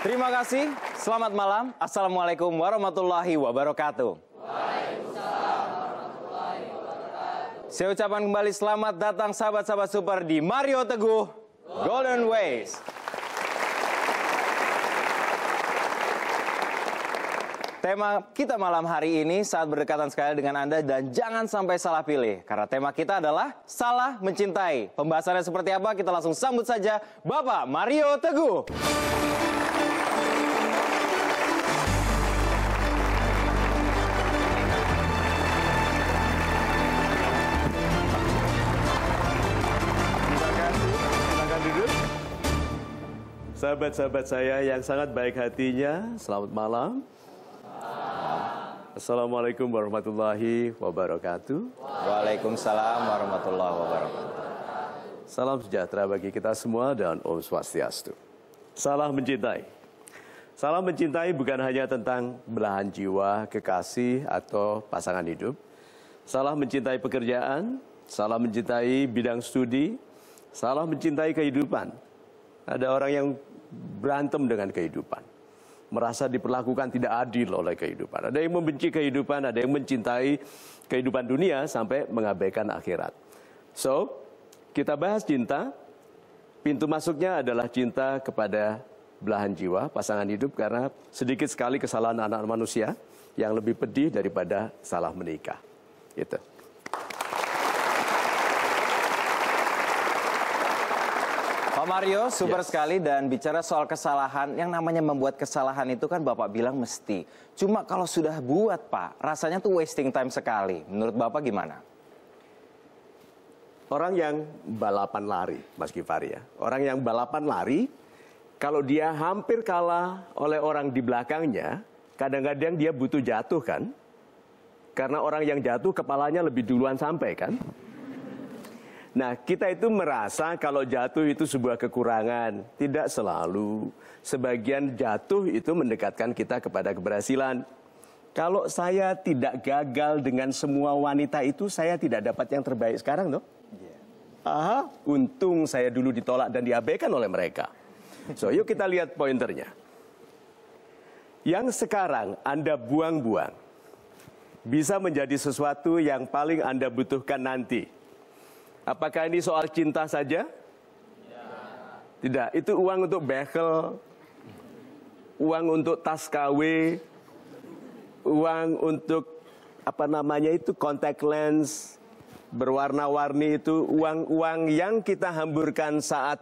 Terima kasih. Selamat malam. Assalamualaikum warahmatullahi wabarakatuh. Waalaikumsalam warahmatullahi wabarakatuh. Saya ucapkan kembali selamat datang sahabat-sahabat super di Mario Teguh Golden Ways. Tema kita malam hari ini saat berdekatan sekali dengan Anda dan jangan sampai salah pilih. Karena tema kita adalah salah mencintai. Pembahasannya seperti apa? Kita langsung sambut saja Bapak Mario Teguh. Sahabat-sahabat saya yang sangat baik hatinya, selamat malam. Assalamualaikum warahmatullahi wabarakatuh. Waalaikumsalam warahmatullahi wabarakatuh. Salam sejahtera bagi kita semua dan Om Swastiastu. Salah mencintai. Salah mencintai bukan hanya tentang belahan jiwa, kekasih, atau pasangan hidup. Salah mencintai pekerjaan, salah mencintai bidang studi, salah mencintai kehidupan. Ada orang yang berantem dengan kehidupan. Merasa diperlakukan tidak adil oleh kehidupan. Ada yang membenci kehidupan, ada yang mencintai kehidupan dunia sampai mengabaikan akhirat. So, kita bahas cinta. Pintu masuknya adalah cinta kepada belahan jiwa, pasangan hidup, karena sedikit sekali kesalahan anak manusia yang lebih pedih daripada salah menikah. Gitu. Pak Mario, super sekali, dan bicara soal kesalahan, yang namanya membuat kesalahan itu kan Bapak bilang mesti. Cuma kalau sudah buat Pak, rasanya tuh wasting time sekali. Menurut Bapak gimana? Orang yang balapan lari, Mas Gifari ya. Orang yang balapan lari, kalau dia hampir kalah oleh orang di belakangnya, kadang-kadang dia butuh jatuh kan? Karena orang yang jatuh kepalanya lebih duluan sampai kan? Nah, kita itu merasa kalau jatuh itu sebuah kekurangan. Tidak selalu. Sebagian jatuh itu mendekatkan kita kepada keberhasilan. Kalau saya tidak gagal dengan semua wanita itu, saya tidak dapat yang terbaik sekarang, toh? Aha, untung saya dulu ditolak dan diabaikan oleh mereka. So, yuk kita lihat pointernya. Yang sekarang Anda buang-buang bisa menjadi sesuatu yang paling Anda butuhkan nanti. Apakah ini soal cinta saja? Tidak, itu uang untuk bekel, uang untuk tas KW, uang untuk contact lens berwarna-warni, itu uang-uang yang kita hamburkan saat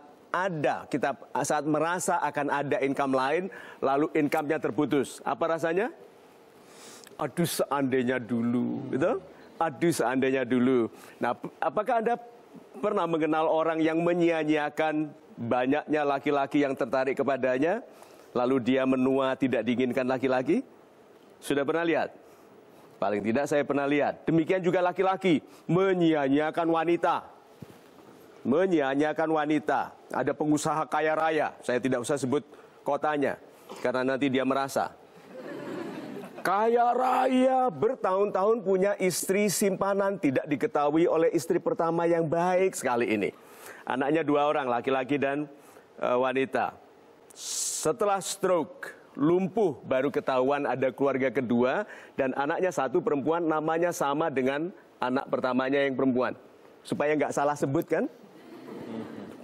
saat merasa akan ada income lain, lalu income-nya terputus. Apa rasanya? Aduh seandainya dulu, gitu? Aduh seandainya dulu. Nah, apakah Anda pernah mengenal orang yang menyia-nyiakan banyaknya laki-laki yang tertarik kepadanya, lalu dia menua tidak diinginkan laki-laki? Sudah pernah lihat? Paling tidak saya pernah lihat. Demikian juga laki-laki menyia-nyiakan wanita. Menyia-nyiakan wanita. Ada pengusaha kaya raya, saya tidak usah sebut kotanya, karena nanti dia merasa kaya raya, bertahun-tahun punya istri simpanan, tidak diketahui oleh istri pertama yang baik sekali ini. Anaknya 2 orang, laki-laki dan wanita. Setelah stroke, lumpuh, baru ketahuan ada keluarga kedua, dan anaknya 1 perempuan, namanya sama dengan anak pertamanya yang perempuan. Supaya nggak salah sebut kan?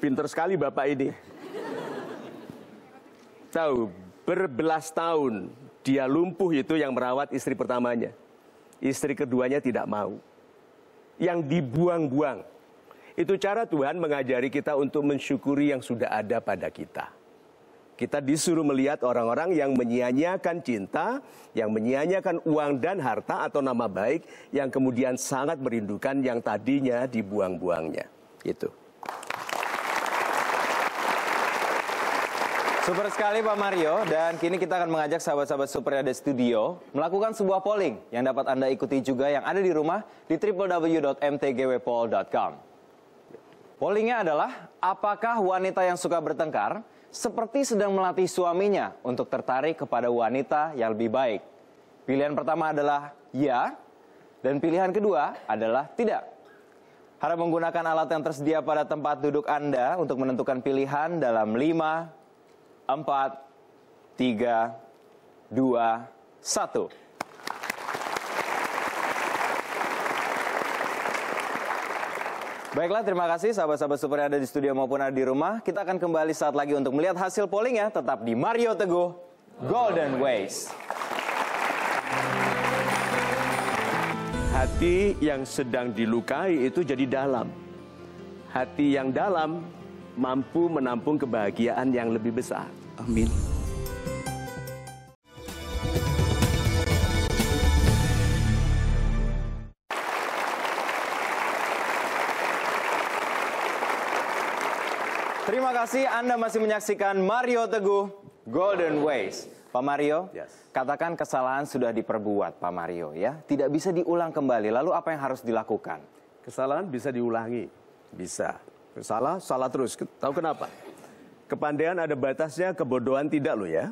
Pinter sekali bapak ini. Tahu, berbelas tahun dia lumpuh itu yang merawat istri pertamanya. Istri keduanya tidak mau. Yang dibuang-buang. Itu cara Tuhan mengajari kita untuk mensyukuri yang sudah ada pada kita. Kita disuruh melihat orang-orang yang menyia-nyiakan cinta, yang menyia-nyiakan uang dan harta atau nama baik, yang kemudian sangat merindukan yang tadinya dibuang-buangnya. Itu. Super sekali Pak Mario, dan kini kita akan mengajak sahabat-sahabat super yang ada di studio melakukan sebuah polling yang dapat Anda ikuti juga yang ada di rumah di www.mtgwpol.com. Pollingnya adalah, apakah wanita yang suka bertengkar seperti sedang melatih suaminya untuk tertarik kepada wanita yang lebih baik? Pilihan pertama adalah ya, dan pilihan kedua adalah tidak. Harap menggunakan alat yang tersedia pada tempat duduk Anda untuk menentukan pilihan dalam 5, 4, 3, 2, 1. Baiklah, terima kasih sahabat-sahabat super yang ada di studio maupun ada di rumah. Kita akan kembali saat lagi untuk melihat hasil pollingnya, tetap di Mario Teguh Golden Ways. Hati yang sedang dilukai itu jadi dalam. Hati yang dalam mampu menampung kebahagiaan yang lebih besar. Amin. Terima kasih Anda masih menyaksikan Mario Teguh Golden Ways. Pak Mario, katakan kesalahan sudah diperbuat Pak Mario ya. Tidak bisa diulang kembali, lalu apa yang harus dilakukan? Kesalahan bisa diulangi, bisa. Salah terus. Tahu kenapa? Kepandaian ada batasnya, kebodohan tidak loh ya.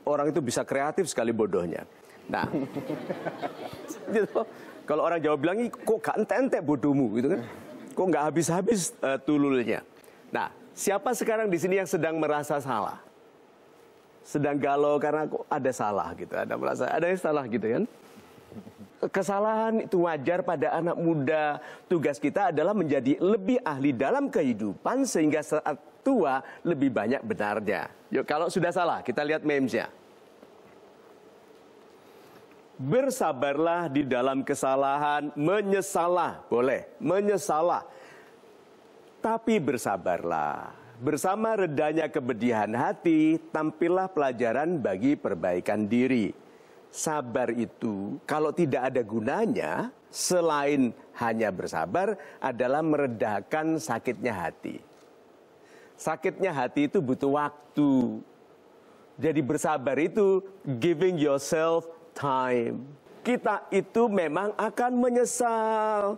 Orang itu bisa kreatif sekali bodohnya. Nah, gitu. Kalau orang Jawa bilang, kok gak ente-ente bodohmu gitu kan? Kok nggak habis-habis tululnya? Nah, siapa sekarang di sini yang sedang merasa salah? Sedang galau karena kok ada salah gitu, ada merasa ada yang salah gitu kan? Kesalahan itu wajar pada anak muda. Tugas kita adalah menjadi lebih ahli dalam kehidupan sehingga saat tua lebih banyak benarnya. Yuk, kalau sudah salah, kita lihat memesnya. Bersabarlah di dalam kesalahan, menyesalah, boleh, menyesalah. Tapi bersabarlah. Bersama redanya kepedihan hati, tampillah pelajaran bagi perbaikan diri. Sabar itu kalau tidak ada gunanya, selain hanya bersabar, adalah meredakan sakitnya hati. Sakitnya hati itu butuh waktu. Jadi bersabar itu giving yourself time. Kita itu memang akan menyesal.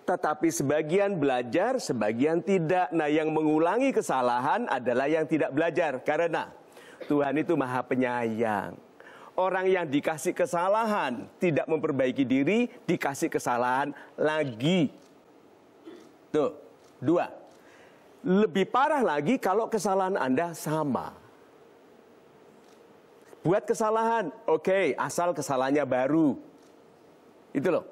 Tetapi sebagian belajar, sebagian tidak. Nah, yang mengulangi kesalahan adalah yang tidak belajar. Karena Tuhan itu Maha Penyayang. Orang yang dikasih kesalahan, tidak memperbaiki diri, dikasih kesalahan lagi. Tuh, 2. Lebih parah lagi kalau kesalahan Anda sama. Buat kesalahan, oke, asal kesalahannya baru. Itu loh.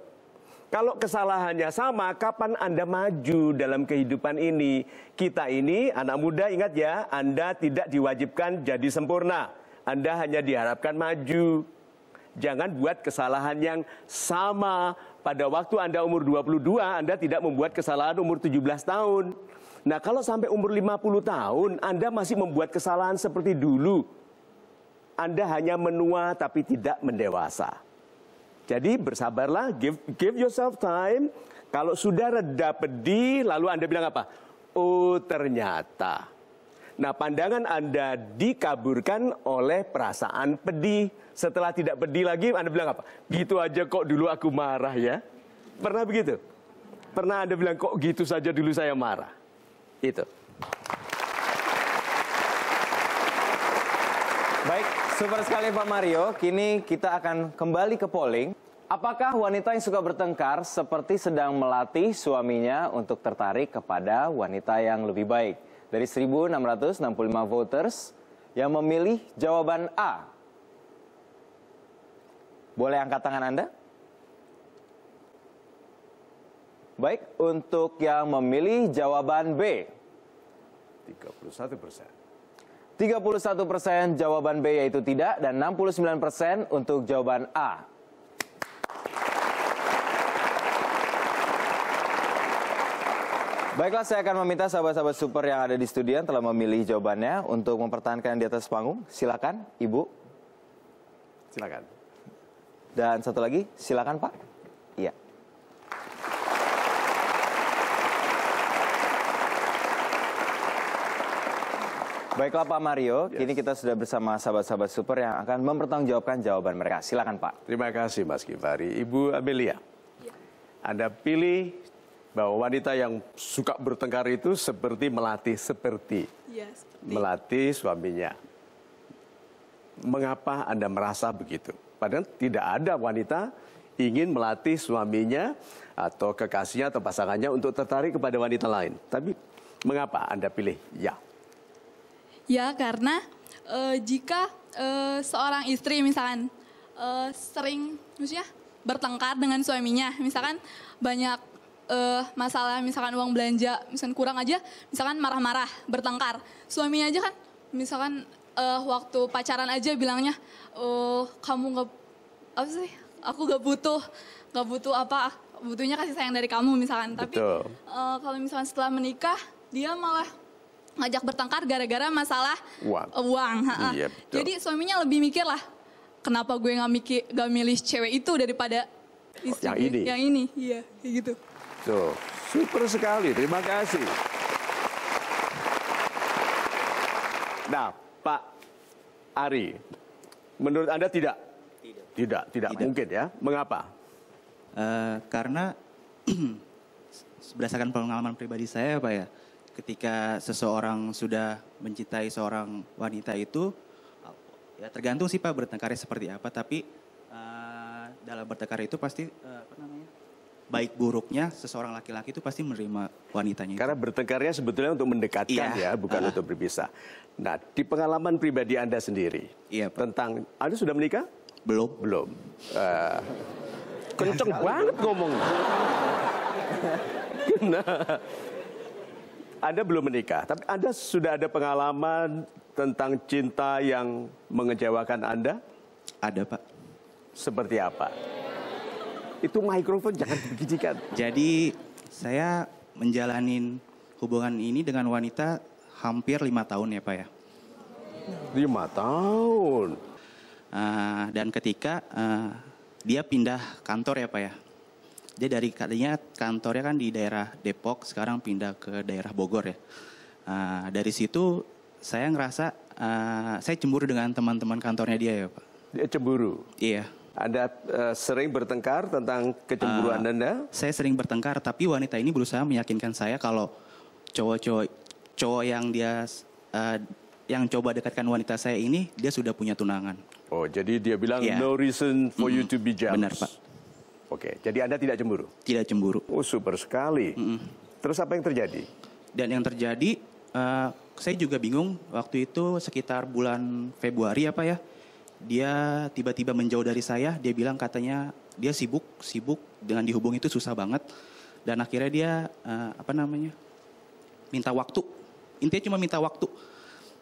Kalau kesalahannya sama, kapan Anda maju dalam kehidupan ini? Kita ini, anak muda, ingat ya, Anda tidak diwajibkan jadi sempurna. Anda hanya diharapkan maju. Jangan buat kesalahan yang sama. Pada waktu Anda umur 22, Anda tidak membuat kesalahan umur 17 tahun. Nah, kalau sampai umur 50 tahun, Anda masih membuat kesalahan seperti dulu. Anda hanya menua tapi tidak mendewasa. Jadi bersabarlah, give yourself time. Kalau sudah reda pedih, lalu Anda bilang apa? Oh, ternyata. Nah, pandangan Anda dikaburkan oleh perasaan pedih. Setelah tidak pedih lagi, Anda bilang apa? Gitu aja kok dulu aku marah ya. Pernah begitu? Pernah Anda bilang kok gitu saja dulu saya marah? Itu. Baik, super sekali Pak Mario. Kini kita akan kembali ke polling. Apakah wanita yang suka bertengkar seperti sedang melatih suaminya untuk tertarik kepada wanita yang lebih baik? Dari 1.665 voters yang memilih jawaban A. Boleh angkat tangan Anda? Baik, untuk yang memilih jawaban B. 31%. 31% jawaban B yaitu tidak, dan 69% untuk jawaban A. Baiklah, saya akan meminta sahabat-sahabat super yang ada di studio yang telah memilih jawabannya untuk mempertahankan di atas panggung. Silakan, Ibu. Silakan. Dan satu lagi, silakan Pak. Iya. Baiklah Pak Mario, kini kita sudah bersama sahabat-sahabat super yang akan mempertanggungjawabkan jawaban mereka. Silakan Pak. Terima kasih Mas Givari. Ibu Amelia, Anda pilih bahwa wanita yang suka bertengkar itu seperti melatih, melatih suaminya. Mengapa Anda merasa begitu? Padahal tidak ada wanita ingin melatih suaminya atau kekasihnya atau pasangannya untuk tertarik kepada wanita lain. Tapi mengapa Anda pilih ya? Ya, karena jika seorang istri misalkan sering maksudnya bertengkar dengan suaminya, misalkan banyak masalah, misalkan uang belanja, misalkan kurang aja, misalkan marah-marah, bertengkar. Suaminya aja kan, misalkan waktu pacaran aja bilangnya, kamu nggak apa sih, aku nggak butuh apa, butuhnya kasih sayang dari kamu misalkan. Tapi kalau misalkan setelah menikah, dia malah ngajak bertengkar gara-gara masalah uang. Iya, jadi suaminya lebih mikir lah, kenapa gue nggak milih cewek itu daripada istri yang ini. Iya, kayak gitu. Tuh, super sekali. Terima kasih. Nah, Pak Ari, menurut Anda tidak? Tidak mungkin ya. Mengapa? Karena berdasarkan pengalaman pribadi saya, Pak ya, ketika seseorang sudah mencintai seorang wanita itu, ya tergantung sih Pak bertengkarnya seperti apa, tapi dalam bertengkar itu pasti baik buruknya seseorang laki-laki itu pasti menerima wanitanya. Karena bertengkarnya sebetulnya untuk mendekatkan ya, bukan untuk berpisah. Nah, di pengalaman pribadi Anda sendiri, tentang Anda sudah menikah? Belum. Kenceng banget ngomong. Nah, Anda belum menikah, tapi Anda sudah ada pengalaman tentang cinta yang mengecewakan Anda? Ada Pak. Seperti apa? Itu mikrofon jangan digigikan. Jadi saya menjalanin hubungan ini dengan wanita hampir 5 tahun ya Pak ya. 5 tahun. Dan ketika dia pindah kantor ya Pak ya. Dia tadinya kantornya kan di daerah Depok, sekarang pindah ke daerah Bogor ya. Dari situ saya ngerasa saya cemburu dengan teman-teman kantornya dia ya Pak. Dia cemburu? Iya. Anda sering bertengkar tentang kecemburuan Anda? Saya sering bertengkar, tapi wanita ini berusaha meyakinkan saya kalau cowok yang dia yang coba dekatkan wanita saya ini, dia sudah punya tunangan. Oh, jadi dia bilang no reason for you to be jealous. Benar Pak. Oke, jadi Anda tidak cemburu? Tidak cemburu. Oh, super sekali. Terus apa yang terjadi? Dan yang terjadi, saya juga bingung waktu itu sekitar bulan Februari apa ya. Dia tiba-tiba menjauh dari saya, dia bilang katanya dia sibuk dengan dihubungi itu susah banget. Dan akhirnya dia minta waktu. Intinya cuma minta waktu.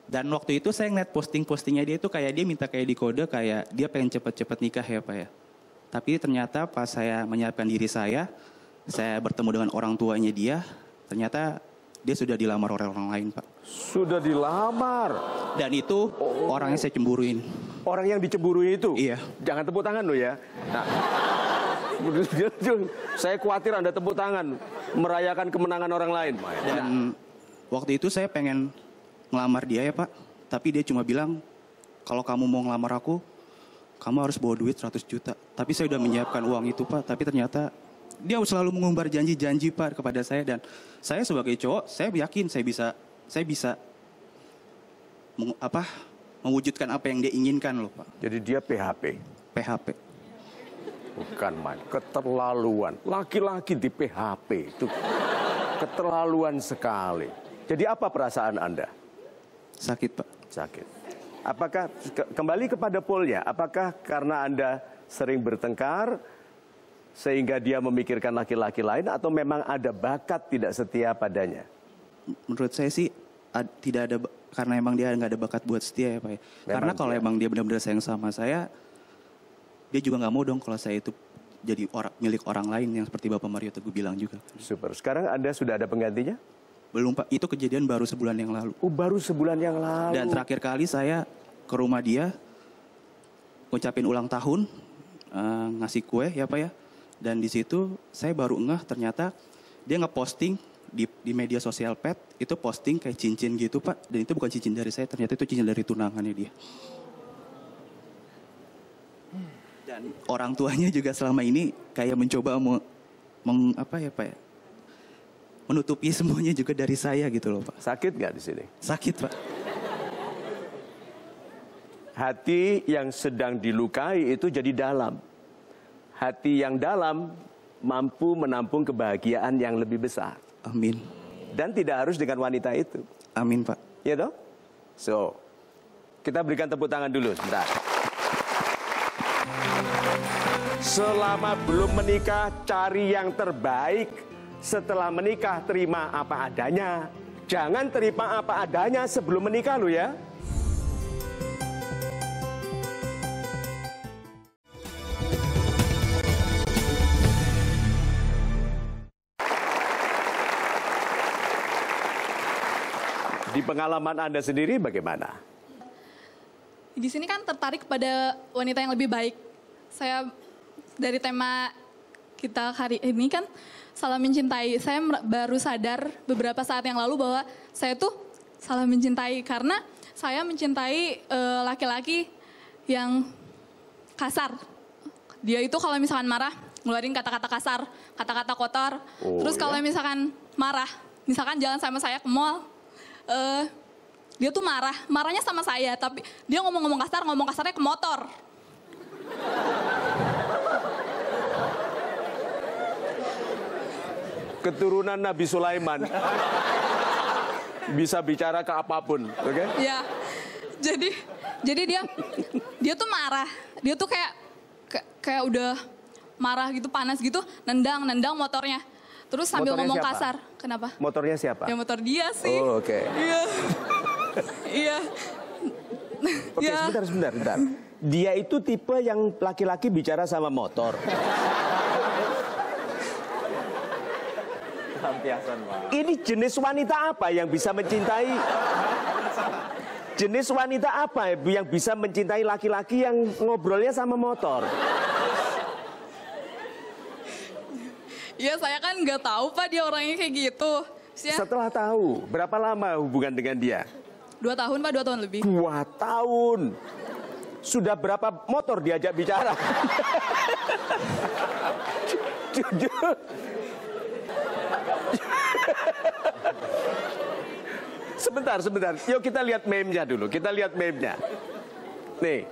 Dan waktu itu saya ngeliat postingnya dia itu kayak dia minta kayak di kode kayak dia pengen cepet-cepet nikah ya Pak ya. Tapi ternyata pas saya menyiapkan diri saya bertemu dengan orang tuanya dia, ternyata dia sudah dilamar oleh orang lain Pak. Sudah dilamar? Dan itu orangnya saya cemburuin. Orang yang dicemburui itu? Iya. Jangan tepuk tangan lo ya. Nah, saya khawatir Anda tepuk tangan merayakan kemenangan orang lain. Dan waktu itu saya pengen ngelamar dia ya Pak. Tapi dia cuma bilang, kalau kamu mau ngelamar aku, kamu harus bawa duit 100 juta. Tapi saya udah menyiapkan uang itu Pak. Tapi ternyata dia selalu mengumbar janji-janji Pak kepada saya. Dan saya sebagai cowok, saya yakin saya bisa mewujudkan apa yang dia inginkan loh Pak. Jadi dia PHP? PHP. Bukan main, keterlaluan. Laki-laki di PHP itu keterlaluan sekali. Jadi apa perasaan Anda? Sakit Pak. Sakit. Apakah, kembali kepada polnya, apakah karena Anda sering bertengkar sehingga dia memikirkan laki-laki lain atau memang ada bakat tidak setia padanya? Menurut saya sih tidak ada, karena emang dia nggak ada bakat buat setia ya Pak. Karena kalau emang dia benar-benar sayang sama saya, dia juga nggak mau dong kalau saya itu jadi milik orang lain yang seperti Bapak Mario Teguh bilang juga. Super. Sekarang Anda sudah ada penggantinya? Belum Pak, itu kejadian baru sebulan yang lalu. Oh, baru sebulan yang lalu. Dan terakhir kali saya ke rumah dia, ngucapin ulang tahun, ngasih kue ya Pak ya. Dan di situ saya baru ngeh ternyata dia ngeposting di media sosial pet, itu posting kayak cincin gitu Pak. Dan itu bukan cincin dari saya, ternyata itu cincin dari tunangannya dia. Dan orang tuanya juga selama ini kayak mencoba menutupi semuanya juga dari saya gitu loh Pak. Sakit nggak di sini? Sakit Pak. Hati yang sedang dilukai itu jadi dalam. Hati yang dalam mampu menampung kebahagiaan yang lebih besar. Amin. Dan tidak harus dengan wanita itu. Amin Pak. Ya toh? So, Kita berikan tepuk tangan dulu sebentar. Selama belum menikah, cari yang terbaik. Setelah menikah, terima apa adanya. Jangan terima apa adanya sebelum menikah lo ya. Di pengalaman Anda sendiri bagaimana? Di sini kan tertarik pada wanita yang lebih baik. Saya dari tema kita hari ini kan salah mencintai. Saya baru sadar beberapa saat yang lalu bahwa saya tuh salah mencintai karena saya mencintai laki-laki yang kasar. Dia itu kalau misalkan marah ngeluarin kata-kata kasar, kata-kata kotor. Terus kalau misalkan marah, misalkan jalan sama saya ke mall, dia tuh marahnya sama saya, tapi dia ngomong kasarnya ke motor. Keturunan Nabi Sulaiman. Bisa bicara ke apapun, oke? Okay? Ya, jadi dia tuh marah, dia tuh kayak udah marah gitu, panas gitu, nendang motornya. Terus sambil Motornya ngomong siapa? kasar. Kenapa? Motornya siapa? Ya motor dia sih. Oh, oke. Iya. Iya. Oke, Ya. sebentar. Dia itu tipe yang laki-laki bicara sama motor. Lampiasan, Pak. Ini jenis wanita apa yang bisa mencintai? Jenis wanita apa yang bisa mencintai laki-laki yang ngobrolnya sama motor? Iya, saya kan nggak tahu Pak dia orangnya kayak gitu. Setelah tahu, berapa lama hubungan dengan dia? 2 tahun Pak, 2 tahun lebih. 2 tahun. Sudah berapa motor diajak bicara? Jujur. Sebentar. Yuk kita lihat meme-nya dulu. Nih.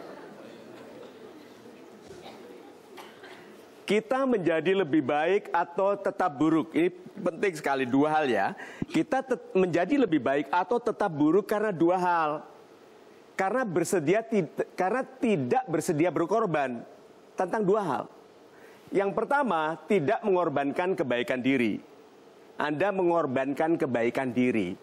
Kita menjadi lebih baik atau tetap buruk? Ini penting sekali, 2 hal ya. Kita menjadi lebih baik atau tetap buruk karena 2 hal. Karena tidak bersedia berkorban tentang 2 hal. Yang pertama, tidak mengorbankan kebaikan diri. Anda mengorbankan kebaikan diri.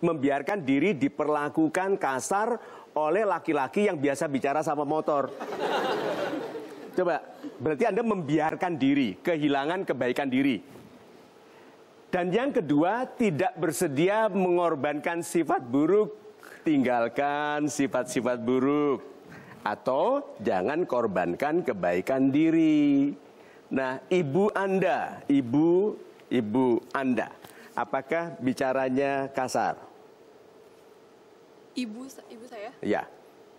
Membiarkan diri diperlakukan kasar oleh laki-laki yang biasa bicara sama motor. Coba, berarti Anda membiarkan diri, kehilangan kebaikan diri. Dan yang kedua, tidak bersedia mengorbankan sifat buruk, tinggalkan sifat-sifat buruk. Atau jangan korbankan kebaikan diri. Nah, ibu Anda, apakah bicaranya kasar? Ibu saya? Ya,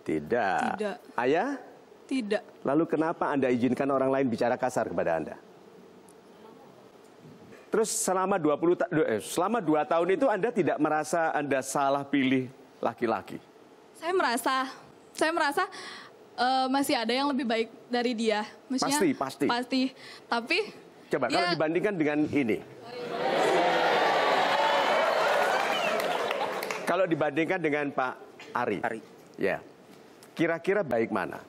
tidak. Tidak. Ayah? Tidak. Lalu kenapa Anda izinkan orang lain bicara kasar kepada Anda? Terus selama 2 tahun itu Anda tidak merasa Anda salah pilih laki-laki? Saya merasa masih ada yang lebih baik dari dia. Maksudnya, pasti. Tapi coba kalau dibandingkan dengan ini. Kalau dibandingkan dengan Pak Ari. Ya. Kira-kira baik mana?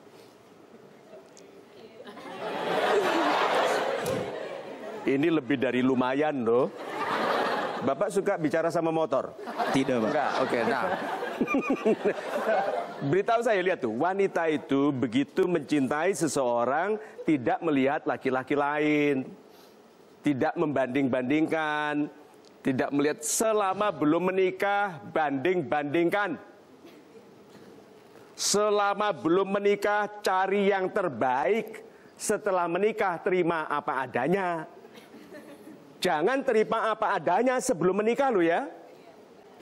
Ini lebih dari lumayan loh. Bapak suka bicara sama motor? Tidak, Pak. Enggak, oke. Nah, beritahu saya, lihat tuh, wanita itu begitu mencintai seseorang tidak melihat laki-laki lain, tidak membanding-bandingkan, tidak melihat selama belum menikah banding-bandingkan. Selama belum menikah cari yang terbaik, setelah menikah terima apa adanya. Jangan terima apa adanya sebelum menikah lo ya.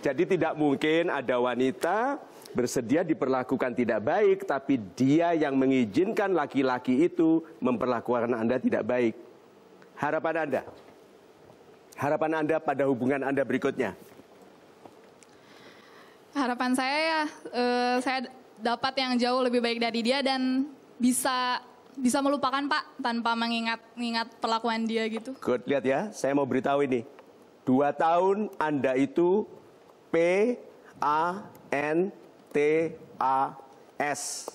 Jadi tidak mungkin ada wanita bersedia diperlakukan tidak baik, tapi dia yang mengizinkan laki-laki itu memperlakukan Anda tidak baik. Harapan Anda pada hubungan Anda berikutnya? harapan saya ya, saya dapat yang jauh lebih baik dari dia dan bisa melupakan Pak tanpa mengingat perlakuan dia gitu. Good, lihat ya, saya mau beritahu ini. 2 tahun Anda itu PANT TAS.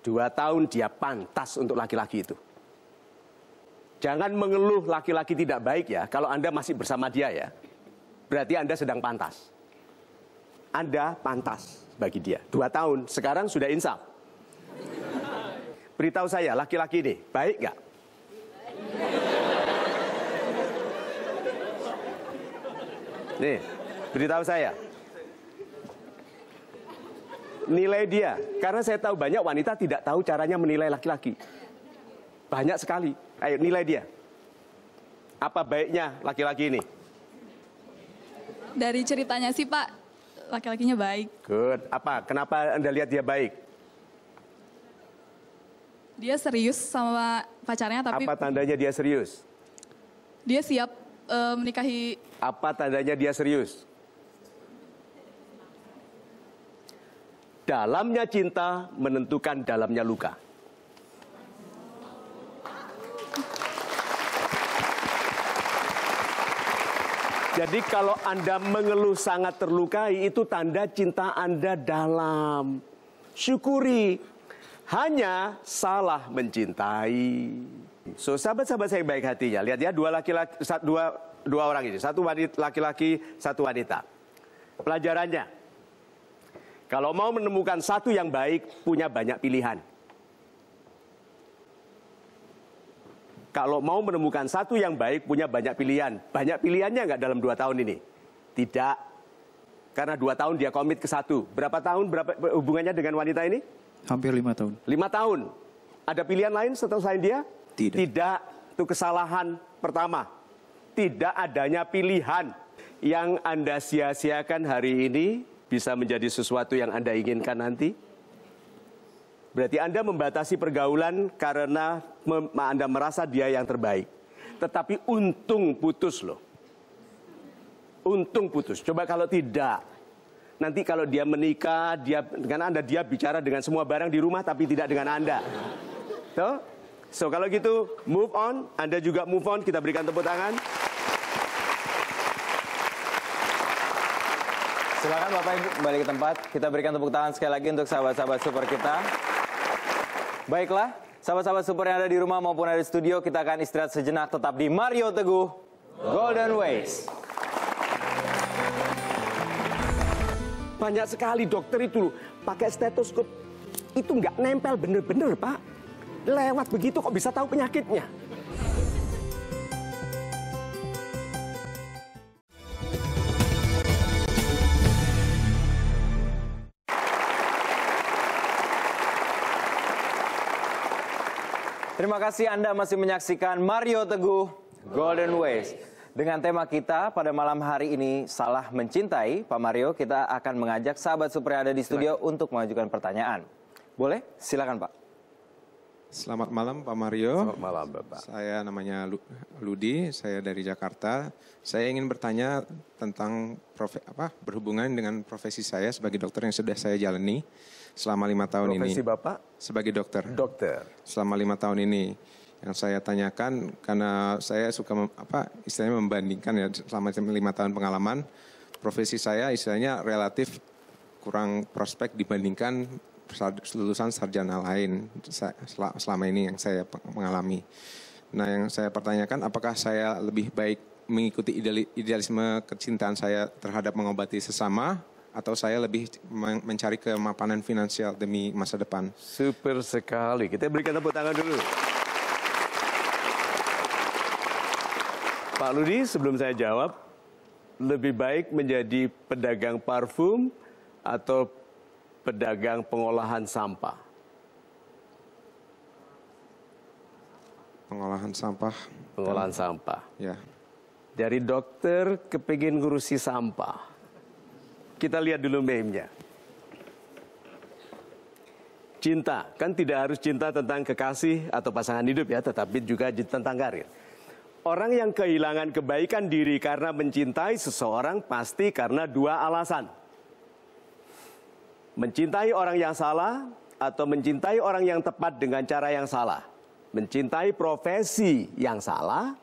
2 tahun dia pantas untuk laki-laki itu. Jangan mengeluh laki-laki tidak baik ya, kalau Anda masih bersama dia ya. Berarti Anda sedang pantas. Anda pantas bagi dia. 2 tahun, sekarang sudah insaf. Beritahu saya, laki-laki ini baik nggak? Nih, beritahu saya. Nilai dia, karena saya tahu banyak wanita tidak tahu caranya menilai laki-laki. Banyak sekali. Ayo, nilai dia. Apa baiknya laki-laki ini? Dari ceritanya sih Pak, laki-lakinya baik. Good. Apa? Kenapa Anda lihat dia baik? Dia serius sama pacarnya, tapi Apa tandanya dia serius? dia siap menikahi. Apa tandanya dia serius? Dalamnya cinta menentukan dalamnya luka. Jadi kalau Anda mengeluh sangat terlukai, itu tanda cinta Anda dalam. Syukuri, hanya salah mencintai. So, sahabat-sahabat saya baik hatinya, lihat ya, dua orang ini, satu laki-laki, satu wanita. Pelajarannya, kalau mau menemukan satu yang baik, punya banyak pilihan. Kalau mau menemukan satu yang baik, punya banyak pilihan. Banyak pilihannya nggak dalam 2 tahun ini? Tidak. Karena 2 tahun dia komit ke satu. Berapa tahun hubungannya dengan wanita ini? Hampir 5 tahun. 5 tahun. Ada pilihan lain setelah selain dia? Tidak. Tidak. Itu kesalahan pertama. Tidak adanya pilihan. Yang Anda sia-siakan hari ini bisa menjadi sesuatu yang Anda inginkan nanti. Berarti Anda membatasi pergaulan karena Anda merasa dia yang terbaik. Tetapi untung putus loh. Untung putus. Coba kalau tidak. Nanti kalau dia menikah, dengan Anda dia bicara dengan semua barang di rumah tapi tidak dengan Anda. So kalau gitu move on. Anda juga move on. Kita berikan tepuk tangan. Silakan Bapak Ibu kembali ke tempat. Kita berikan tepuk tangan sekali lagi untuk sahabat-sahabat super kita. Baiklah, sahabat-sahabat super yang ada di rumah maupun ada di studio, kita akan istirahat sejenak tetap di Mario Teguh Golden Ways. Banyak sekali dokter itu pakai stetoskop. Itu nggak nempel bener-bener, Pak. Lewat begitu kok bisa tahu penyakitnya. Terima kasih Anda masih menyaksikan Mario Teguh Golden Ways. Dengan tema kita pada malam hari ini, salah mencintai, Pak Mario, kita akan mengajak sahabat super yang ada di studio untuk mengajukan pertanyaan. Boleh? Silakan Pak. Selamat malam Pak Mario. Selamat malam Bapak. Saya namanya Ludi, saya dari Jakarta. Saya ingin bertanya tentang berhubungan dengan profesi saya sebagai dokter yang sudah saya jalani selama 5 tahun ini. Profesi Bapak? Sebagai dokter. Dokter. Selama 5 tahun ini. Yang saya tanyakan karena saya suka istilahnya membandingkan ya selama 5 tahun pengalaman. Profesi saya istilahnya relatif kurang prospek dibandingkan lulusan sarjana lain selama ini yang saya mengalami. Nah yang saya pertanyakan apakah saya lebih baik mengikuti idealisme kecintaan saya terhadap mengobati sesama atau saya lebih mencari kemapanan finansial demi masa depan. Super sekali. Kita berikan tepuk tangan dulu. Pak Ludi, sebelum saya jawab, lebih baik menjadi pedagang parfum atau pedagang pengolahan sampah? Pengolahan sampah. Pengolahan sampah. Ya. Dari dokter kepingin ngurusi sampah. Kita lihat dulu meme-nya. Cinta, kan tidak harus cinta tentang kekasih atau pasangan hidup ya, tetapi juga tentang karir. Orang yang kehilangan kebaikan diri karena mencintai seseorang pasti karena 2 alasan. Mencintai orang yang salah atau mencintai orang yang tepat dengan cara yang salah. Mencintai profesi yang salah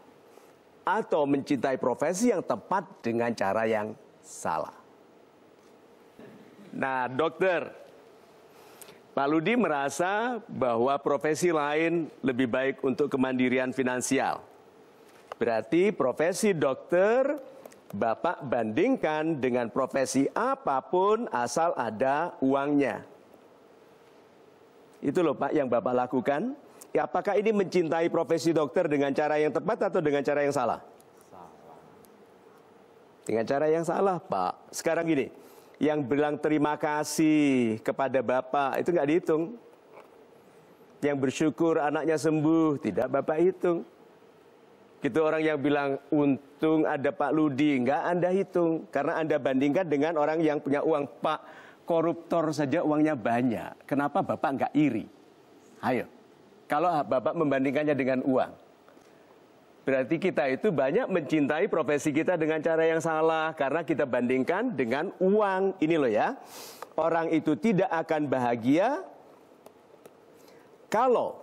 atau mencintai profesi yang tepat dengan cara yang salah. Nah, dokter, Pak Ludi merasa bahwa profesi lain lebih baik untuk kemandirian finansial. Berarti profesi dokter Bapak bandingkan dengan profesi apapun asal ada uangnya. Itu loh Pak yang Bapak lakukan. Ya, apakah ini mencintai profesi dokter dengan cara yang tepat atau dengan cara yang salah? Dengan cara yang salah, Pak. Sekarang gini, yang bilang terima kasih kepada Bapak itu nggak dihitung. Yang bersyukur anaknya sembuh, tidak Bapak hitung. Gitu orang yang bilang untung ada Pak Ludi, nggak Anda hitung. Karena Anda bandingkan dengan orang yang punya uang. Pak, koruptor saja uangnya banyak. Kenapa Bapak nggak iri? Ayo, kalau Bapak membandingkannya dengan uang. Berarti kita itu banyak mencintai profesi kita dengan cara yang salah. Karena kita bandingkan dengan uang. Ini loh ya. Orang itu tidak akan bahagia kalau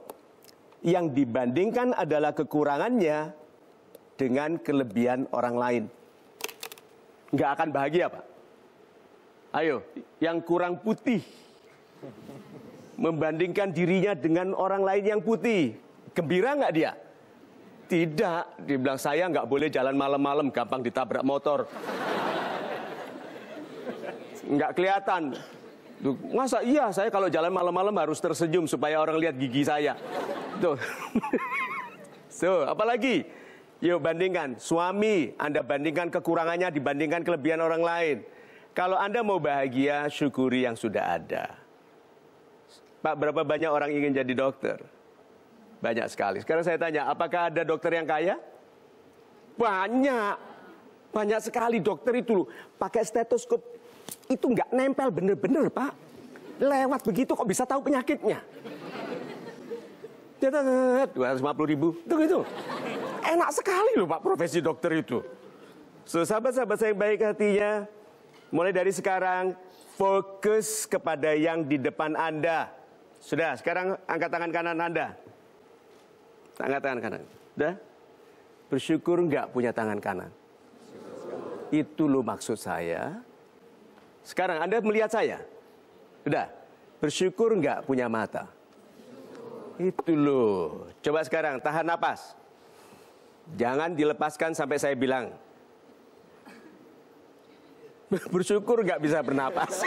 yang dibandingkan adalah kekurangannya dengan kelebihan orang lain. Nggak akan bahagia, Pak. Ayo, yang kurang putih. Membandingkan dirinya dengan orang lain yang putih. Gembira nggak dia? Tidak, dia bilang saya nggak boleh jalan malam-malam, gampang ditabrak motor. Nggak kelihatan. Masa iya saya kalau jalan malam-malam harus tersenyum supaya orang lihat gigi saya. Tuh. So, apalagi? Yuk bandingkan, suami Anda bandingkan kekurangannya dibandingkan kelebihan orang lain. Kalau Anda mau bahagia, syukuri yang sudah ada. Pak, berapa banyak orang ingin jadi dokter? Banyak sekali. Sekarang saya tanya, apakah ada dokter yang kaya? Banyak. Banyak sekali dokter itu pakai stetoskop. Itu nggak nempel bener-bener, Pak. Lewat begitu kok bisa tahu penyakitnya. 250.000. Itu. Enak sekali loh Pak profesi dokter itu. So, sahabat-sahabat saya yang baik hatinya, mulai dari sekarang fokus kepada yang di depan Anda. Sudah, sekarang angkat tangan kanan Anda. Angkat tangan kanan. Udah? Bersyukur nggak punya tangan kanan? Itu loh maksud saya. Sekarang Anda melihat saya. Udah? Bersyukur nggak punya mata? Itu loh. Coba sekarang tahan napas. Jangan dilepaskan sampai saya bilang. Bersyukur nggak bisa bernapas.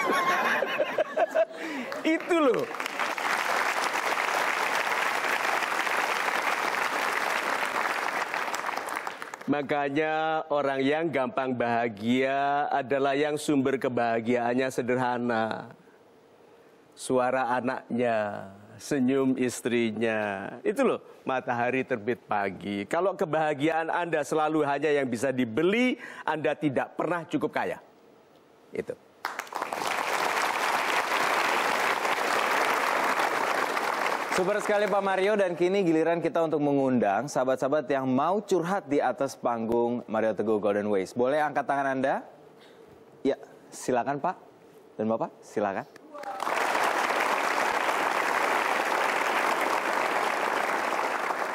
Itu loh. Makanya orang yang gampang bahagia adalah yang sumber kebahagiaannya sederhana. Suara anaknya, senyum istrinya. Itu loh, matahari terbit pagi. Kalau kebahagiaan Anda selalu hanya yang bisa dibeli, Anda tidak pernah cukup kaya. Itu. Super sekali Pak Mario, dan kini giliran kita untuk mengundang sahabat-sahabat yang mau curhat di atas panggung Mario Teguh Golden Ways. Boleh angkat tangan Anda? Ya, silakan Pak dan Bapak, silakan.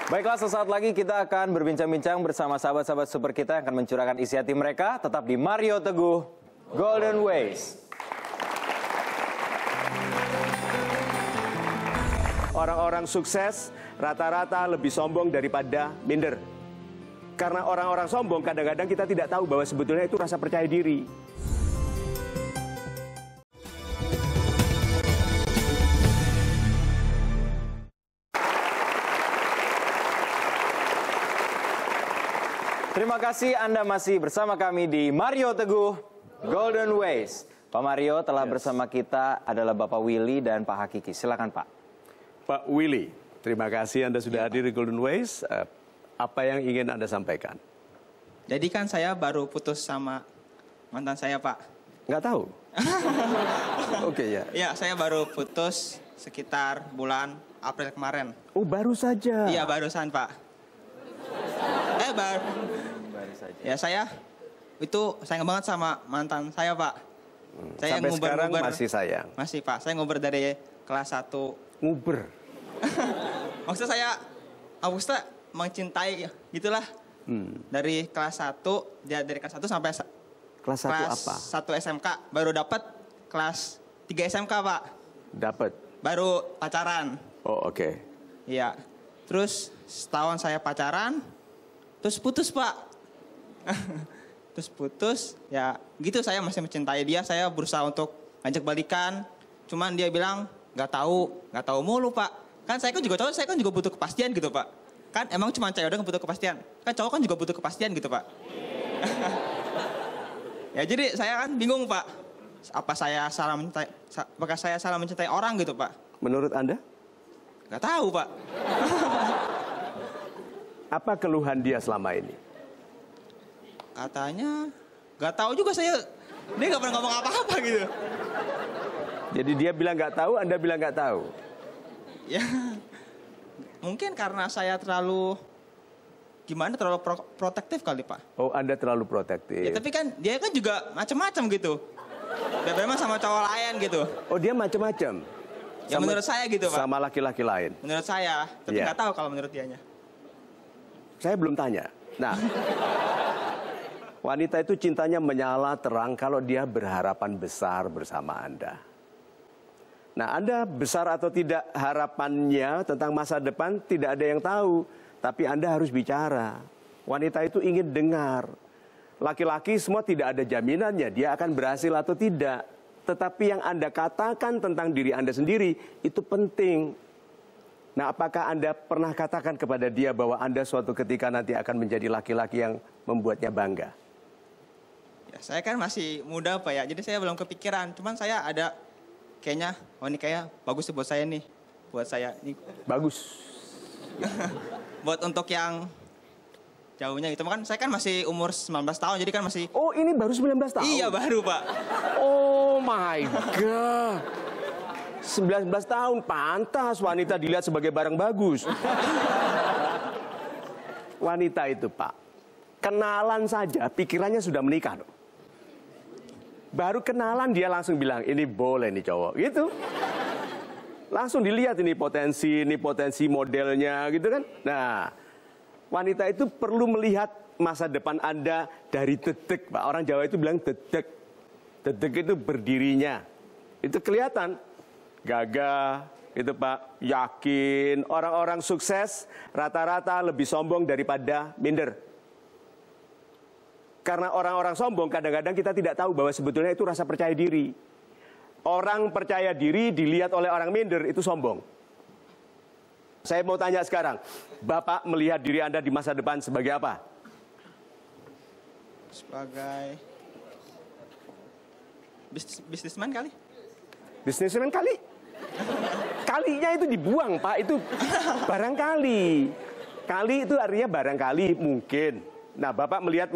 Baiklah, sesaat lagi kita akan berbincang-bincang bersama sahabat-sahabat super kita yang akan mencurahkan isi hati mereka, tetap di Mario Teguh Golden Ways. Orang-orang sukses rata-rata lebih sombong daripada minder. Karena orang-orang sombong kadang-kadang kita tidak tahu bahwa sebetulnya itu rasa percaya diri. Terima kasih Anda masih bersama kami di Mario Teguh Golden Ways. Pak Mario, telah bersama kita adalah Bapak Willy dan Pak Hakiki. Silakan Pak. Pak Willy, terima kasih Anda sudah hadir di Golden Ways. Apa yang ingin Anda sampaikan? Jadi kan saya baru putus sama mantan saya, Pak. Nggak tahu? Oke, ya. Iya, saya baru putus sekitar bulan April kemarin. Oh, baru saja? Iya, barusan, Pak. Baru saja. Ya, saya itu sayang banget sama mantan saya, Pak. Saya sampai sekarang masih sayang? Masih, Pak. Saya nguber dari kelas 1. Nguber? Maksud saya, Augusta mencintai gitulah. Dari kelas 1, dari kelas 1 sampai kelas 1 apa? 1 SMK baru dapat kelas 3 SMK, Pak. Dapat. Baru pacaran. Oh, oke. Iya. Terus setahun saya pacaran, terus putus, Pak. Terus putus, ya gitu, saya masih mencintai dia, saya berusaha untuk ngajak balikan. Cuman dia bilang, nggak tahu mulu, Pak. Kan saya kan juga cowok, saya kan juga butuh kepastian gitu, Pak. Kan emang cuma cewek doang butuh kepastian. Kan cowok kan juga butuh kepastian gitu, Pak. Ya jadi saya kan bingung, Pak. Apakah saya salah mencintai orang gitu, Pak? Menurut Anda? Nggak tahu, Pak. Apa keluhan dia selama ini? Katanya, nggak tahu juga saya. Dia nggak pernah ngomong apa-apa gitu. Jadi dia bilang nggak tahu, Anda bilang nggak tahu. Ya, mungkin karena saya terlalu protektif kali, Pak. Oh, Anda terlalu protektif. Ya, tapi kan dia kan juga macam-macam gitu. Beda sama cowok lain gitu. Oh, dia macam-macam. Ya menurut saya gitu, Pak. Sama laki-laki lain. Menurut saya, tapi Iya. nggak tahu kalau menurut dianya. Saya belum tanya. Nah, wanita itu cintanya menyala terang kalau dia berharapan besar bersama Anda. Nah, Anda besar atau tidak harapannya tentang masa depan tidak ada yang tahu. Tapi Anda harus bicara. Wanita itu ingin dengar. Laki-laki semua tidak ada jaminannya dia akan berhasil atau tidak. Tetapi yang Anda katakan tentang diri Anda sendiri itu penting. Nah, apakah Anda pernah katakan kepada dia bahwa Anda suatu ketika nanti akan menjadi laki-laki yang membuatnya bangga? Ya, saya kan masih muda, Pak, ya. Jadi saya belum kepikiran. Cuman saya ada kayaknya, oh ini kayak bagus sih buat saya nih. Buat saya ini. Bagus. Buat untuk yang jauhnya gitu. Kan saya kan masih umur 19 tahun, jadi kan masih... Oh, ini baru 19 tahun? Iya, baru, Pak. Oh my God. 19 tahun, pantas wanita dilihat sebagai barang bagus. Wanita itu, Pak, kenalan saja pikirannya sudah menikah. Loh. Baru kenalan dia langsung bilang, ini boleh nih cowok, gitu. Langsung dilihat ini potensi modelnya, gitu kan. Nah, wanita itu perlu melihat masa depan Anda dari detik, Pak. Orang Jawa itu bilang detik. Detik itu berdirinya. Itu kelihatan. Gagah, itu Pak, yakin. Orang-orang sukses rata-rata lebih sombong daripada minder. Karena orang-orang sombong kadang-kadang kita tidak tahu bahwa sebetulnya itu rasa percaya diri. Orang percaya diri dilihat oleh orang minder itu sombong. Saya mau tanya sekarang, Bapak melihat diri Anda di masa depan sebagai apa? Sebagai bisnisman kali? Bisnismen kali? Kalinya itu dibuang, Pak. Itu barangkali. Kali itu artinya barangkali, mungkin. Nah, Bapak melihat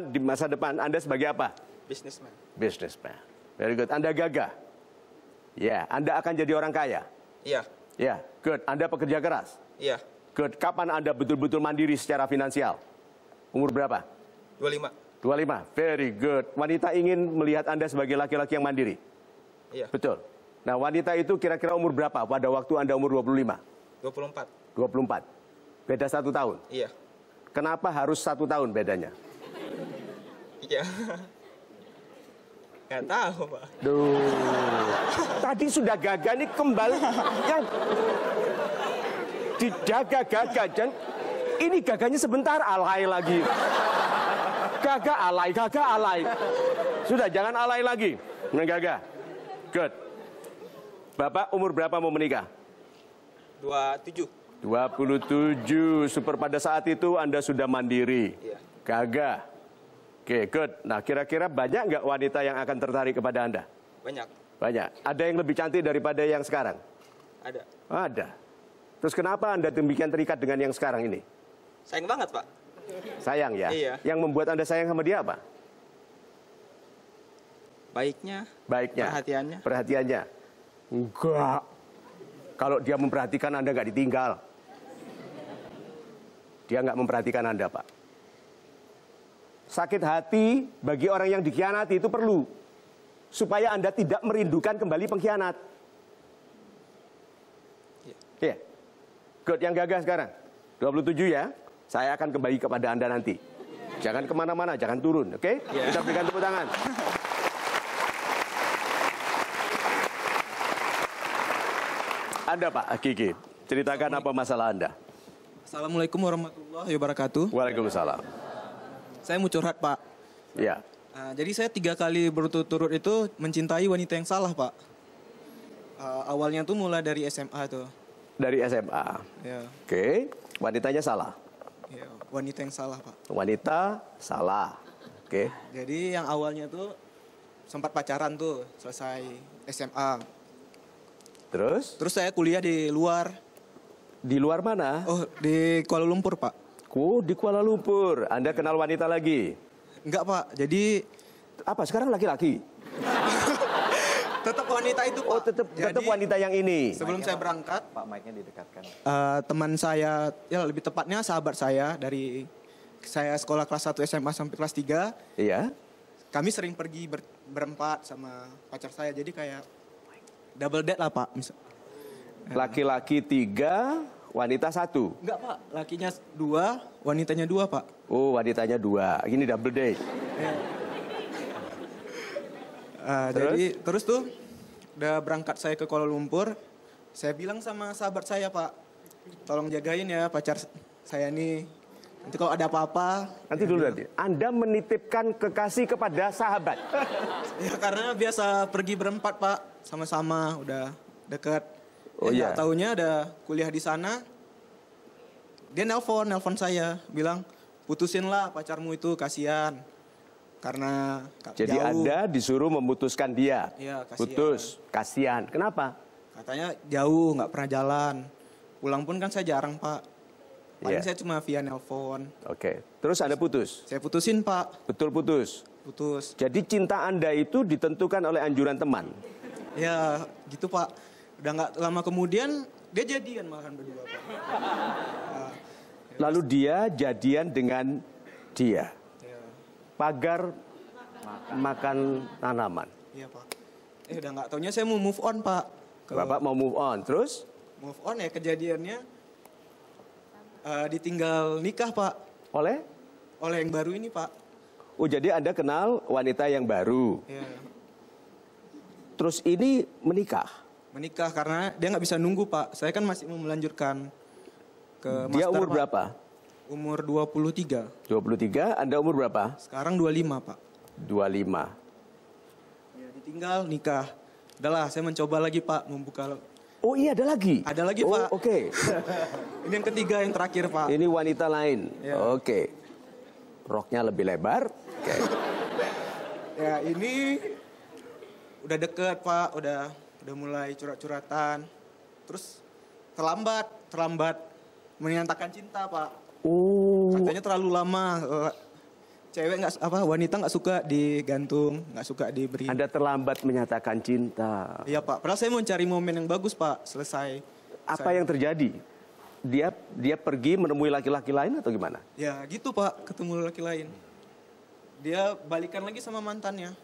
di masa depan Anda sebagai apa? Bisnisman. Businessman. Very good. Anda gagah. Ya, Anda akan jadi orang kaya. Iya. Ya, good. Anda pekerja keras. Iya. Good. Kapan Anda betul-betul mandiri secara finansial? Umur berapa? 25. 25. Very good. Wanita ingin melihat Anda sebagai laki-laki yang mandiri. Iya. Betul. Nah, wanita itu kira-kira umur berapa pada waktu Anda umur 25? 24. 24. Beda 1 tahun. Iya. Kenapa harus 1 tahun bedanya? Iya. Nggak tahu, Pak. Duh. Tadi sudah gagah nih kembali. Yang dijaga-gagah. Dan ini gagahnya sebentar alay lagi. Gagah alay. Sudah, jangan alay lagi. Menggagah. Good. Bapak umur berapa mau menikah? 27. 27. Super pada saat itu Anda sudah mandiri. Iya. Gagah. Oke, good. Nah, kira-kira banyak nggak wanita yang akan tertarik kepada Anda? Banyak. Banyak. Ada yang lebih cantik daripada yang sekarang? Ada. Ada. Terus kenapa Anda demikian terikat dengan yang sekarang ini? Sayang banget, Pak. Sayang ya? Iya. Yang membuat Anda sayang sama dia apa? Baiknya. Baiknya. Perhatiannya. Perhatiannya. Enggak. Kalau dia memperhatikan Anda nggak ditinggal. Dia nggak memperhatikan Anda, Pak. Sakit hati bagi orang yang dikhianati itu perlu. Supaya Anda tidak merindukan kembali pengkhianat. Iya. Good, yang gagah sekarang. 27 ya. Saya akan kembali kepada Anda nanti. Jangan kemana-mana, jangan turun, oke? Yeah. Kita berikan tepuk tangan. Anda Pak Kiki, ceritakan apa masalah Anda. Assalamualaikum warahmatullahi wabarakatuh. Waalaikumsalam. Saya mau curhat, Pak. Ya, Jadi saya 3 kali berturut-turut itu mencintai wanita yang salah, Pak. Awalnya tuh mulai dari SMA tuh. dari SMA. Ya, Oke, wanitanya salah. ya, wanita yang salah, Pak. Wanita salah. Oke, Jadi yang awalnya tuh sempat pacaran tuh selesai SMA. terus Terus saya kuliah di luar. di luar mana? Oh, di Kuala Lumpur, Pak. Di Kuala Lumpur. Anda kenal wanita lagi? Enggak, Pak. Jadi Apa sekarang laki-laki? tetap wanita itu, Pak. Oh, tetap Jadi, wanita yang ini. sebelum saya berangkat, Pak, mic-nya didekatkan. teman saya, ya lebih tepatnya sahabat saya dari saya sekolah kelas 1 SMA sampai kelas 3, Iya. kami sering pergi berempat sama pacar saya. Jadi kayak double date lah, Pak. Laki-laki 3, wanita 1. Enggak, Pak. Lakinya 2, wanitanya 2, Pak. Oh, wanitanya 2. Ini double date. Jadi terus tuh udah berangkat saya ke Kuala Lumpur, saya bilang sama sahabat saya, Pak, tolong jagain ya pacar saya nih. Nanti kalau ada apa-apa. Nanti dulu nanti. Anda menitipkan kekasih kepada sahabat. Ya karena biasa pergi berempat, Pak, sama-sama udah deket. Oh, iya. Nggak taunya ada kuliah di sana. Dia nelpon saya, bilang putusin lah pacarmu itu, kasihan. Karena Jadi jauh. Anda disuruh memutuskan dia. Iya, kasihan. Putus. Kasihan. Kenapa? Katanya jauh, nggak pernah jalan. Pulang pun kan saya jarang, Pak. Paling Iya. saya cuma via nelpon. Oke. Terus Anda putus? Saya putusin, Pak. Betul putus? Putus. Jadi cinta Anda itu ditentukan oleh anjuran teman? Ya, gitu, Pak. Udah nggak lama kemudian, dia jadian malahan berdua, Pak. Lalu dia jadian dengan dia. Ya, Pagar makan tanaman. iya, Pak. Udah nggak taunya saya mau move on, Pak. Bapak mau move on. Terus? Move on ya, kejadiannya ditinggal nikah, Pak. Oleh? Oleh yang baru ini, Pak. Oh, jadi Anda kenal wanita yang baru. Ya, Terus ini menikah. menikah karena dia nggak bisa nunggu, Pak. Saya kan masih mau melanjutkan ke Dia master, umur Pak. berapa? Umur 23. 23. Anda umur berapa? Sekarang 25, Pak. 25. Ya, ditinggal nikah. Udahlah, saya mencoba lagi, Pak, membuka. Oh iya, ada lagi? Ada lagi, Oh, Pak. oke. Ini yang ketiga, yang terakhir, Pak. Ini wanita lain. Ya. Oke. Roknya lebih lebar. Oke. Ya, ini udah deket, Pak. Udah mulai curhat-curhatan. Terus terlambat menyatakan cinta, Pak. Oh. Katanya terlalu lama. Wanita nggak suka digantung, nggak suka diberi. Anda terlambat menyatakan cinta. Iya, Pak. Padahal saya mau cari momen yang bagus, Pak. Selesai. Apa yang terjadi? Dia pergi menemui laki-laki lain atau gimana? Ya gitu, Pak, ketemu laki lain. Dia balikan lagi sama mantannya.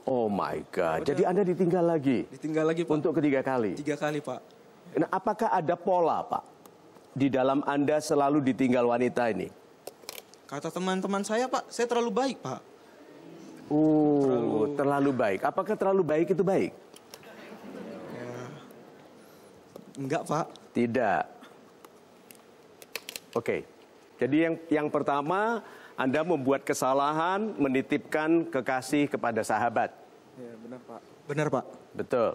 Oh my God. Jadi Anda ditinggal lagi Ditinggal lagi, Pak. untuk ketiga kali. 3 kali, Pak. Nah, apakah ada pola, Pak? Di dalam Anda selalu ditinggal wanita ini? Kata teman-teman saya, Pak, saya terlalu baik, Pak. Oh, terlalu baik. Apakah terlalu baik itu baik? Enggak, Pak. Tidak. Oke. Jadi yang pertama, Anda membuat kesalahan menitipkan kekasih kepada sahabat. Ya, benar, Pak. Benar, Pak. Betul.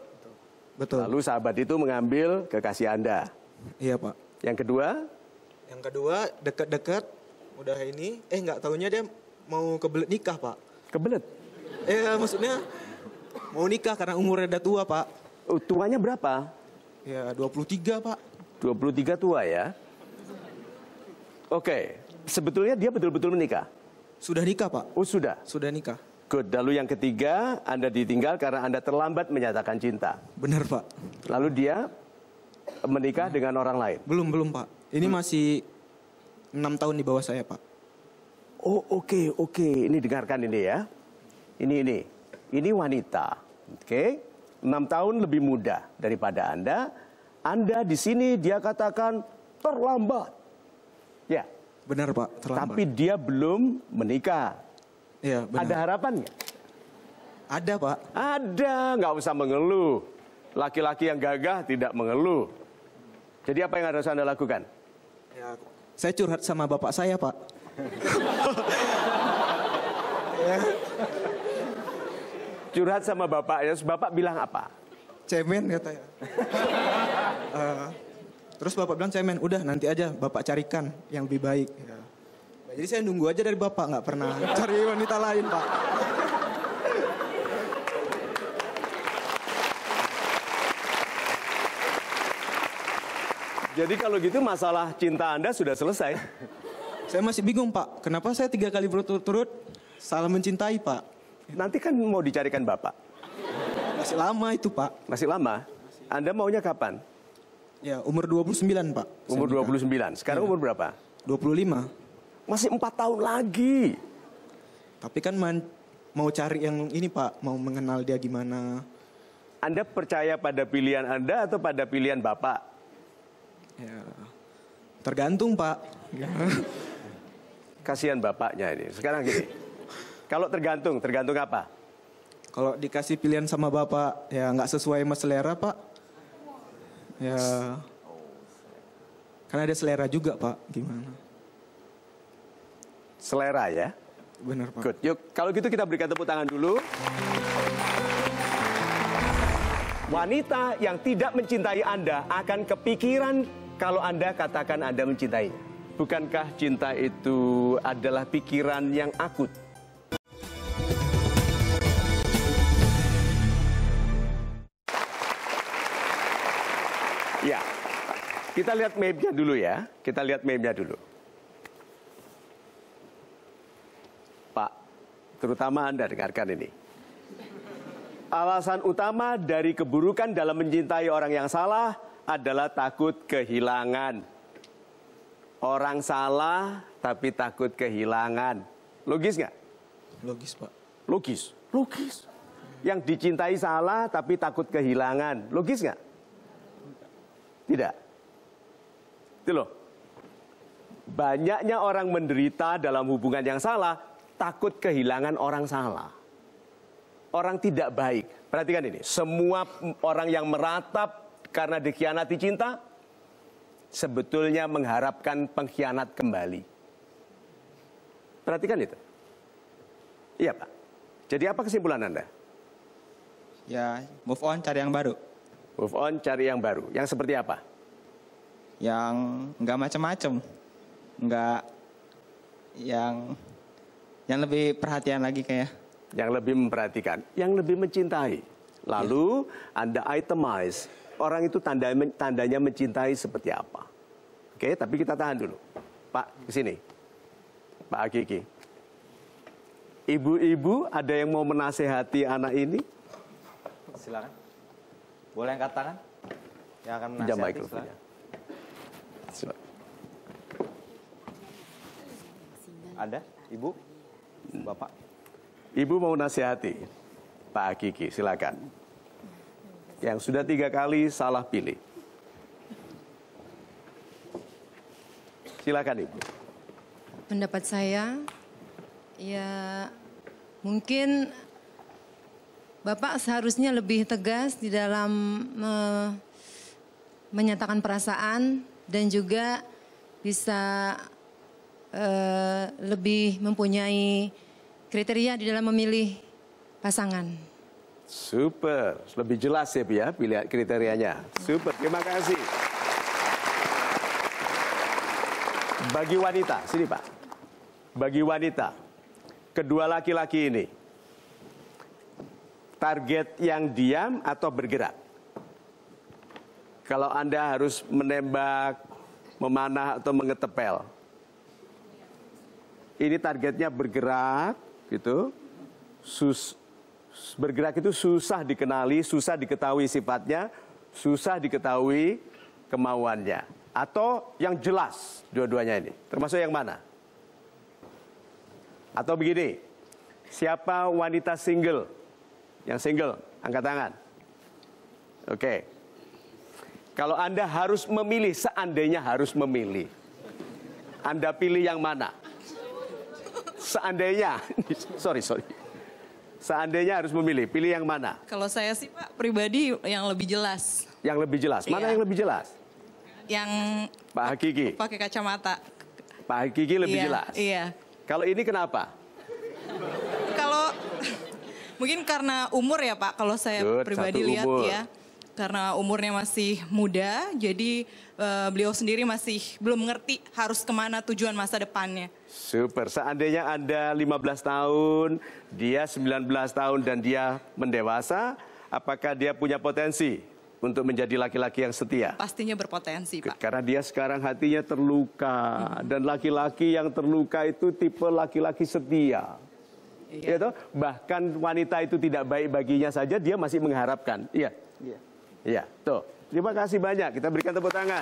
Betul. Lalu sahabat itu mengambil kekasih Anda. Iya, Pak. Yang kedua, Yang kedua, dekat-dekat udah ini, nggak tahunya dia mau kebelet nikah, Pak. kebelet. Maksudnya mau nikah karena umurnya udah tua, Pak. Oh, tuanya berapa? Ya, 23, Pak. 23 tua ya. Oke. Sebetulnya dia betul-betul menikah? Sudah nikah, Pak. Oh, sudah. Sudah nikah. Good. Lalu yang ketiga, Anda ditinggal karena Anda terlambat menyatakan cinta. Benar, Pak. Lalu dia menikah dengan orang lain. Belum, Pak. Ini masih 6 tahun di bawah saya, Pak. Oh, oke. Ini dengarkan ini ya. Ini wanita. Oke. 6 tahun lebih muda daripada Anda. Anda di sini dia katakan terlambat. Ya. Benar, Pak. Terlambat. Tapi dia belum menikah. Iya, benar. Ada harapan nggak? Ada, Pak. Ada, nggak usah mengeluh. Laki-laki yang gagah tidak mengeluh. Jadi apa yang harus Anda lakukan? Ya, saya curhat sama bapak saya, Pak. Curhat sama bapaknya, bapak bilang apa? Cemen katanya. Terus bapak bilang cemen, udah nanti aja bapak carikan yang lebih baik. Ya. Nah, jadi saya nunggu aja dari bapak, nggak pernah cari wanita lain, Pak. Jadi kalau gitu masalah cinta Anda sudah selesai. Saya masih bingung, Pak. Kenapa saya 3 kali berturut-turut salah mencintai, Pak? Nanti kan mau dicarikan bapak. Masih lama itu, Pak. Masih lama? Anda maunya kapan? Ya, umur 29, Pak. Umur 29. Sekarang umur berapa? 25. Masih 4 tahun lagi. Tapi kan mau cari yang ini, Pak. Mau mengenal dia gimana. Anda percaya pada pilihan Anda atau pada pilihan bapak? Ya, tergantung, Pak. Ya. Kasihan bapaknya ini. Sekarang gini. Kalau tergantung apa? Kalau dikasih pilihan sama bapak, ya nggak sesuai sama selera, Pak. Ya, kan ada selera juga, Pak. Gimana? Selera ya? Benar, Pak. Good. Yuk, kalau gitu kita berikan tepuk tangan dulu. Wanita yang tidak mencintai Anda akan kepikiran kalau Anda katakan Anda mencintai. Bukankah cinta itu adalah pikiran yang akut? Ya, kita lihat meme-nya dulu ya. Kita lihat meme-nya dulu. Pak, terutama Anda dengarkan ini. Alasan utama dari keburukan dalam mencintai orang yang salah adalah takut kehilangan. Orang salah tapi takut kehilangan. Logis nggak? Logis, Pak. Logis. Logis. Yang dicintai salah tapi takut kehilangan. Logis nggak? Tidak. Itu loh. Banyaknya orang menderita dalam hubungan yang salah, takut kehilangan orang salah. Orang tidak baik. Perhatikan ini. Semua orang yang meratap karena dikhianati cinta, sebetulnya mengharapkan pengkhianat kembali. Perhatikan itu. Iya, Pak. Jadi apa kesimpulan Anda? Ya, move on, cari yang baru. Move on, cari yang baru. Yang seperti apa? Yang nggak macam-macam. Nggak yang lebih perhatian lagi kayak. Yang lebih memperhatikan, yang lebih mencintai. Lalu Anda itemize, orang itu tandanya mencintai seperti apa. Oke, tapi kita tahan dulu. Pak, kesini. Pak Akiki. Ibu-ibu ada yang mau menasehati anak ini? Silakan. Boleh angkat tangan? Yang akan Pinjam menasihati, mikrofonnya. silakan. Ada? Ibu? Bapak? Ibu mau nasihati Pak Akiki, silakan. Yang sudah 3 kali salah pilih. Silakan Ibu. Pendapat saya, ya mungkin Bapak seharusnya lebih tegas di dalam menyatakan perasaan dan juga bisa lebih mempunyai kriteria di dalam memilih pasangan. Super, lebih jelas ya Bu ya, pilih kriterianya. Super, terima kasih. Bagi wanita, sini Pak. Bagi wanita, kedua laki-laki ini, target yang diam atau bergerak? Kalau Anda harus menembak, memanah atau mengetepel. Ini targetnya bergerak, gitu. Bergerak itu susah dikenali, susah diketahui sifatnya, susah diketahui kemauannya. Atau yang jelas dua-duanya ini. Termasuk yang mana? Atau begini, siapa wanita single? Yang single, angkat tangan. Oke. Kalau Anda harus memilih, seandainya harus memilih, Anda pilih yang mana? Seandainya, sorry. Seandainya harus memilih, pilih yang mana? Kalau saya sih Pak pribadi yang lebih jelas. Yang lebih jelas. Mana Iya. yang lebih jelas? Yang Pak Hakiki. pakai kacamata. Pak Hakiki lebih Iya, jelas. Iya. Kalau ini kenapa? Kalau mungkin karena umur ya Pak, kalau saya Good, pribadi satu lihat umur. ya. Karena umurnya masih muda, jadi beliau sendiri masih belum mengerti harus kemana tujuan masa depannya. Super. Seandainya Anda 15 tahun, dia 19 tahun dan dia mendewasa, apakah dia punya potensi untuk menjadi laki-laki yang setia? Pastinya berpotensi Pak. Karena dia sekarang hatinya terluka. Dan laki-laki yang terluka itu tipe laki-laki setia. Iya. Gitu? Bahkan wanita itu tidak baik baginya saja, dia masih mengharapkan. Iya. Iya. Iya, tuh. Terima kasih banyak. Kita berikan tepuk tangan.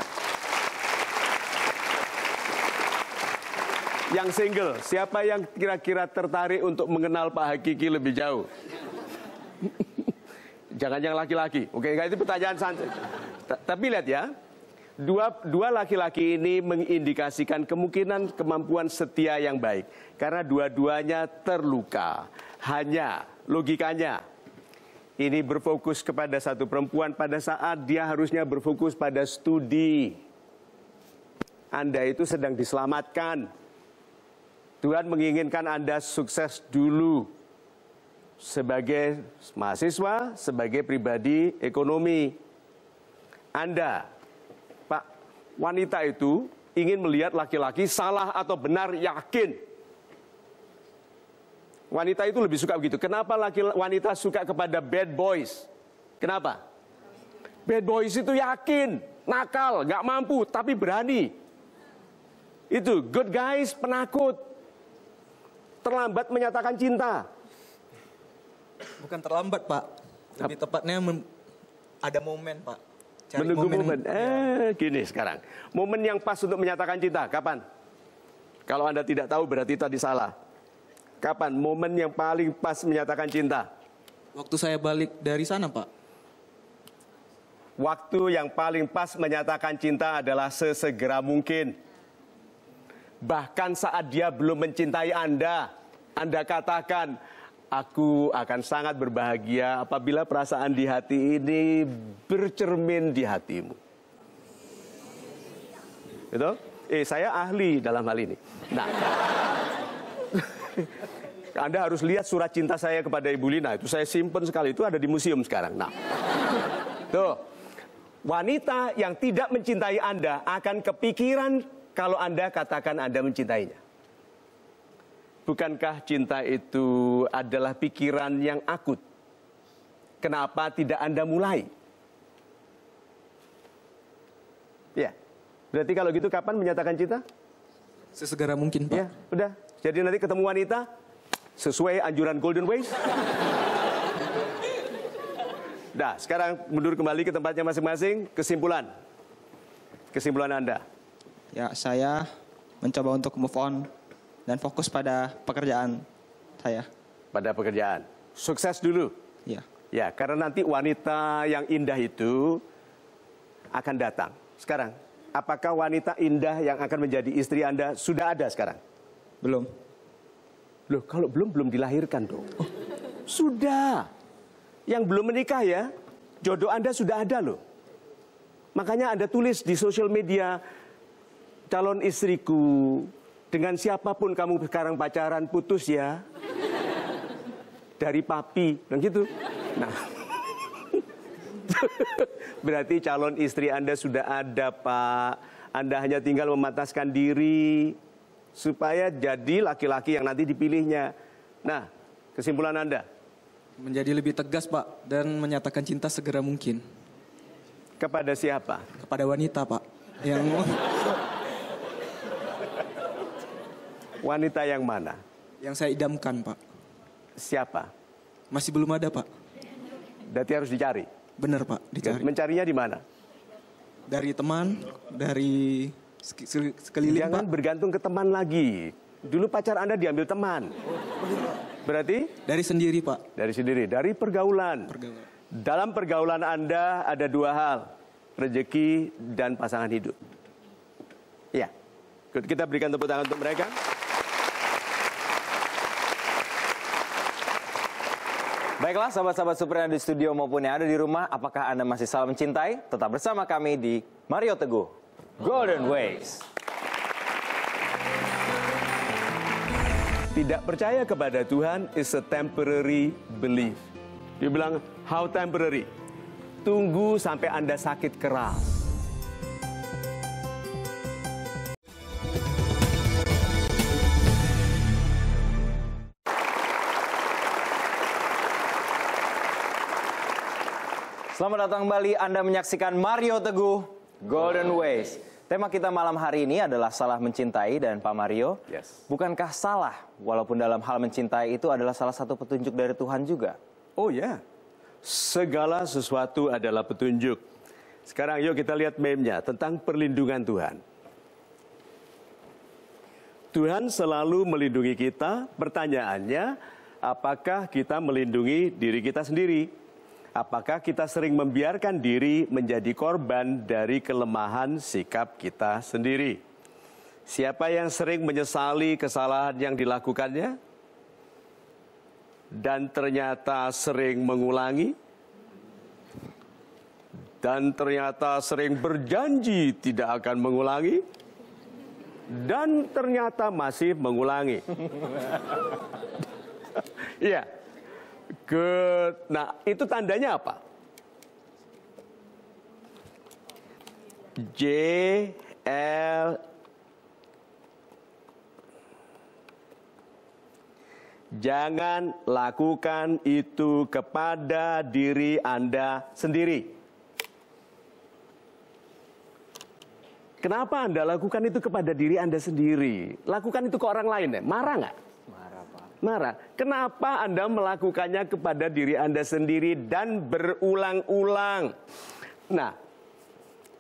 Yang single, siapa yang kira-kira tertarik untuk mengenal Pak Hakiki lebih jauh? Jangan yang laki-laki. Oke, enggak, itu pertanyaan santai. Tapi lihat ya, dua laki-laki ini mengindikasikan kemungkinan kemampuan setia yang baik. Karena dua-duanya terluka. Hanya logikanya, ini berfokus kepada satu perempuan pada saat dia harusnya berfokus pada studi. Anda itu sedang diselamatkan. Tuhan menginginkan Anda sukses dulu. Sebagai mahasiswa, sebagai pribadi ekonomi. Anda, Pak, wanita itu ingin melihat laki-laki salah atau benar yakin. Wanita itu lebih suka begitu. Kenapa wanita suka kepada bad boys? Kenapa? Bad boys itu yakin, nakal, gak mampu, tapi berani. Itu good guys penakut. Terlambat menyatakan cinta. Bukan terlambat Pak. Lebih tepatnya ada momen Pak. Cari Menunggu momen. Ya. Gini sekarang. Momen yang pas untuk menyatakan cinta, kapan? Kalau Anda tidak tahu berarti tadi salah. Kapan momen yang paling pas menyatakan cinta? Waktu saya balik dari sana Pak. Waktu yang paling pas menyatakan cinta adalah sesegera mungkin. Bahkan saat dia belum mencintai Anda katakan, aku akan sangat berbahagia apabila perasaan di hati ini bercermin di hatimu. Itu? Saya ahli dalam hal ini. Nah, Anda harus lihat surat cinta saya kepada Ibu Lina. Itu saya simpen sekali. Itu ada di museum sekarang. Nah, tuh. Wanita yang tidak mencintai Anda akan kepikiran kalau Anda katakan Anda mencintainya. Bukankah cinta itu adalah pikiran yang akut? Kenapa tidak Anda mulai? Ya. Berarti kalau gitu kapan menyatakan cinta? Sesegera mungkin Pak. Ya, udah. Jadi nanti ketemu wanita sesuai anjuran Golden Ways. Nah, sekarang mundur kembali ke tempatnya masing-masing. Kesimpulan Anda. Ya, saya mencoba untuk move on dan fokus pada pekerjaan saya. Pada pekerjaan. Sukses dulu. Ya. Ya, karena nanti wanita yang indah itu akan datang. Sekarang, apakah wanita indah yang akan menjadi istri Anda sudah ada sekarang? Belum. Loh, kalau belum dilahirkan dong. Oh, sudah. Yang belum menikah ya, jodoh Anda sudah ada loh. Makanya Anda tulis di sosial media, calon istriku, dengan siapapun kamu sekarang pacaran, putus ya. Dari papi, dan gitu. Nah, berarti calon istri Anda sudah ada, Pak. Anda hanya tinggal memataskan diri supaya jadi laki-laki yang nanti dipilihnya. Nah, kesimpulan Anda? Menjadi lebih tegas Pak dan menyatakan cinta segera mungkin. Kepada siapa? Kepada wanita Pak. Yang Wanita yang mana? yang saya idamkan Pak. Siapa? Masih belum ada Pak. Berarti harus dicari. Benar Pak, dicari. Mencarinya di mana? Dari teman, dari sekeliling Jangan Pak. bergantung ke teman lagi. Dulu pacar Anda diambil teman. Berarti? Dari sendiri Pak. Dari sendiri, dari pergaulan. Pergaulan. Dalam pergaulan Anda ada dua hal. Rezeki dan pasangan hidup. Ya. Kita berikan tepuk tangan untuk mereka. Baiklah, sahabat-sahabat super yang ada di studio maupun yang ada di rumah, apakah Anda masih salah mencintai? Tetap bersama kami di Mario Teguh, Golden Ways. Tidak percaya kepada Tuhan is a temporary belief. Dia bilang, how temporary? Tunggu sampai Anda sakit keras. Selamat datang kembali, Anda menyaksikan Mario Teguh, Golden Ways. Tema kita malam hari ini adalah salah mencintai, dan Pak Mario, bukankah salah walaupun dalam hal mencintai itu adalah salah satu petunjuk dari Tuhan juga? Oh ya, segala sesuatu adalah petunjuk. Sekarang yuk kita lihat meme-nya tentang perlindungan Tuhan. Tuhan selalu melindungi kita, pertanyaannya, apakah kita melindungi diri kita sendiri? Apakah kita sering membiarkan diri menjadi korban dari kelemahan sikap kita sendiri? Siapa yang sering menyesali kesalahan yang dilakukannya dan ternyata sering mengulangi? Dan ternyata sering berjanji tidak akan mengulangi? Dan ternyata masih mengulangi? Iya. Nah, itu tandanya apa? Jangan lakukan itu kepada diri Anda sendiri. Kenapa Anda lakukan itu kepada diri Anda sendiri? Lakukan itu ke orang lain ya? Marah nggak? Marah. Kenapa Anda melakukannya kepada diri Anda sendiri dan berulang-ulang? Nah,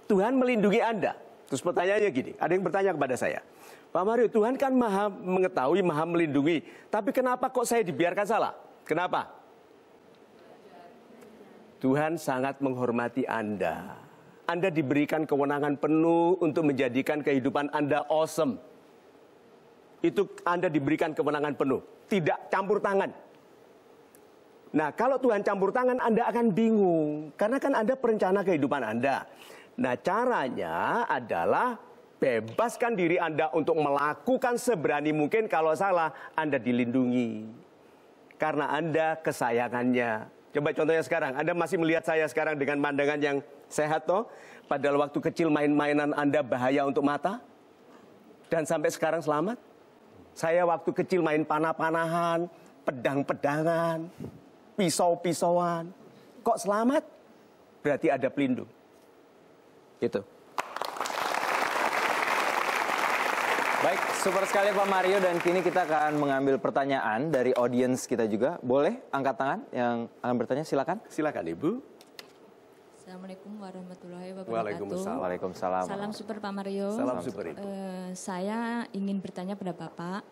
Tuhan melindungi Anda. Terus pertanyaannya gini, ada yang bertanya kepada saya, Pak Mario, Tuhan kan maha mengetahui, maha melindungi, tapi kenapa kok saya dibiarkan salah? Kenapa? Tuhan sangat menghormati Anda. Anda diberikan kewenangan penuh untuk menjadikan kehidupan Anda awesome. Itu Anda diberikan kewenangan penuh, tidak campur tangan. Nah, kalau Tuhan campur tangan, Anda akan bingung. Karena kan Anda perencana kehidupan Anda. Nah, caranya adalah bebaskan diri Anda untuk melakukan seberani mungkin. Kalau salah, Anda dilindungi. Karena Anda kesayangannya. Coba contohnya sekarang, Anda masih melihat saya sekarang dengan pandangan yang sehat toh? Padahal waktu kecil main-mainan Anda bahaya untuk mata. Dan sampai sekarang selamat. Saya waktu kecil main panah-panahan, pedang-pedangan, pisau-pisauan. Kok selamat? Berarti ada pelindung. Itu. Baik, super sekali Pak Mario, dan kini kita akan mengambil pertanyaan dari audiens kita juga. Boleh angkat tangan yang akan bertanya, silakan. Silakan Ibu. Assalamualaikum warahmatullahi wabarakatuh. Waalaikumsalam. Waalaikumsalam. Salam super Pak Mario. Salam super Ibu. Saya ingin bertanya pada Bapak.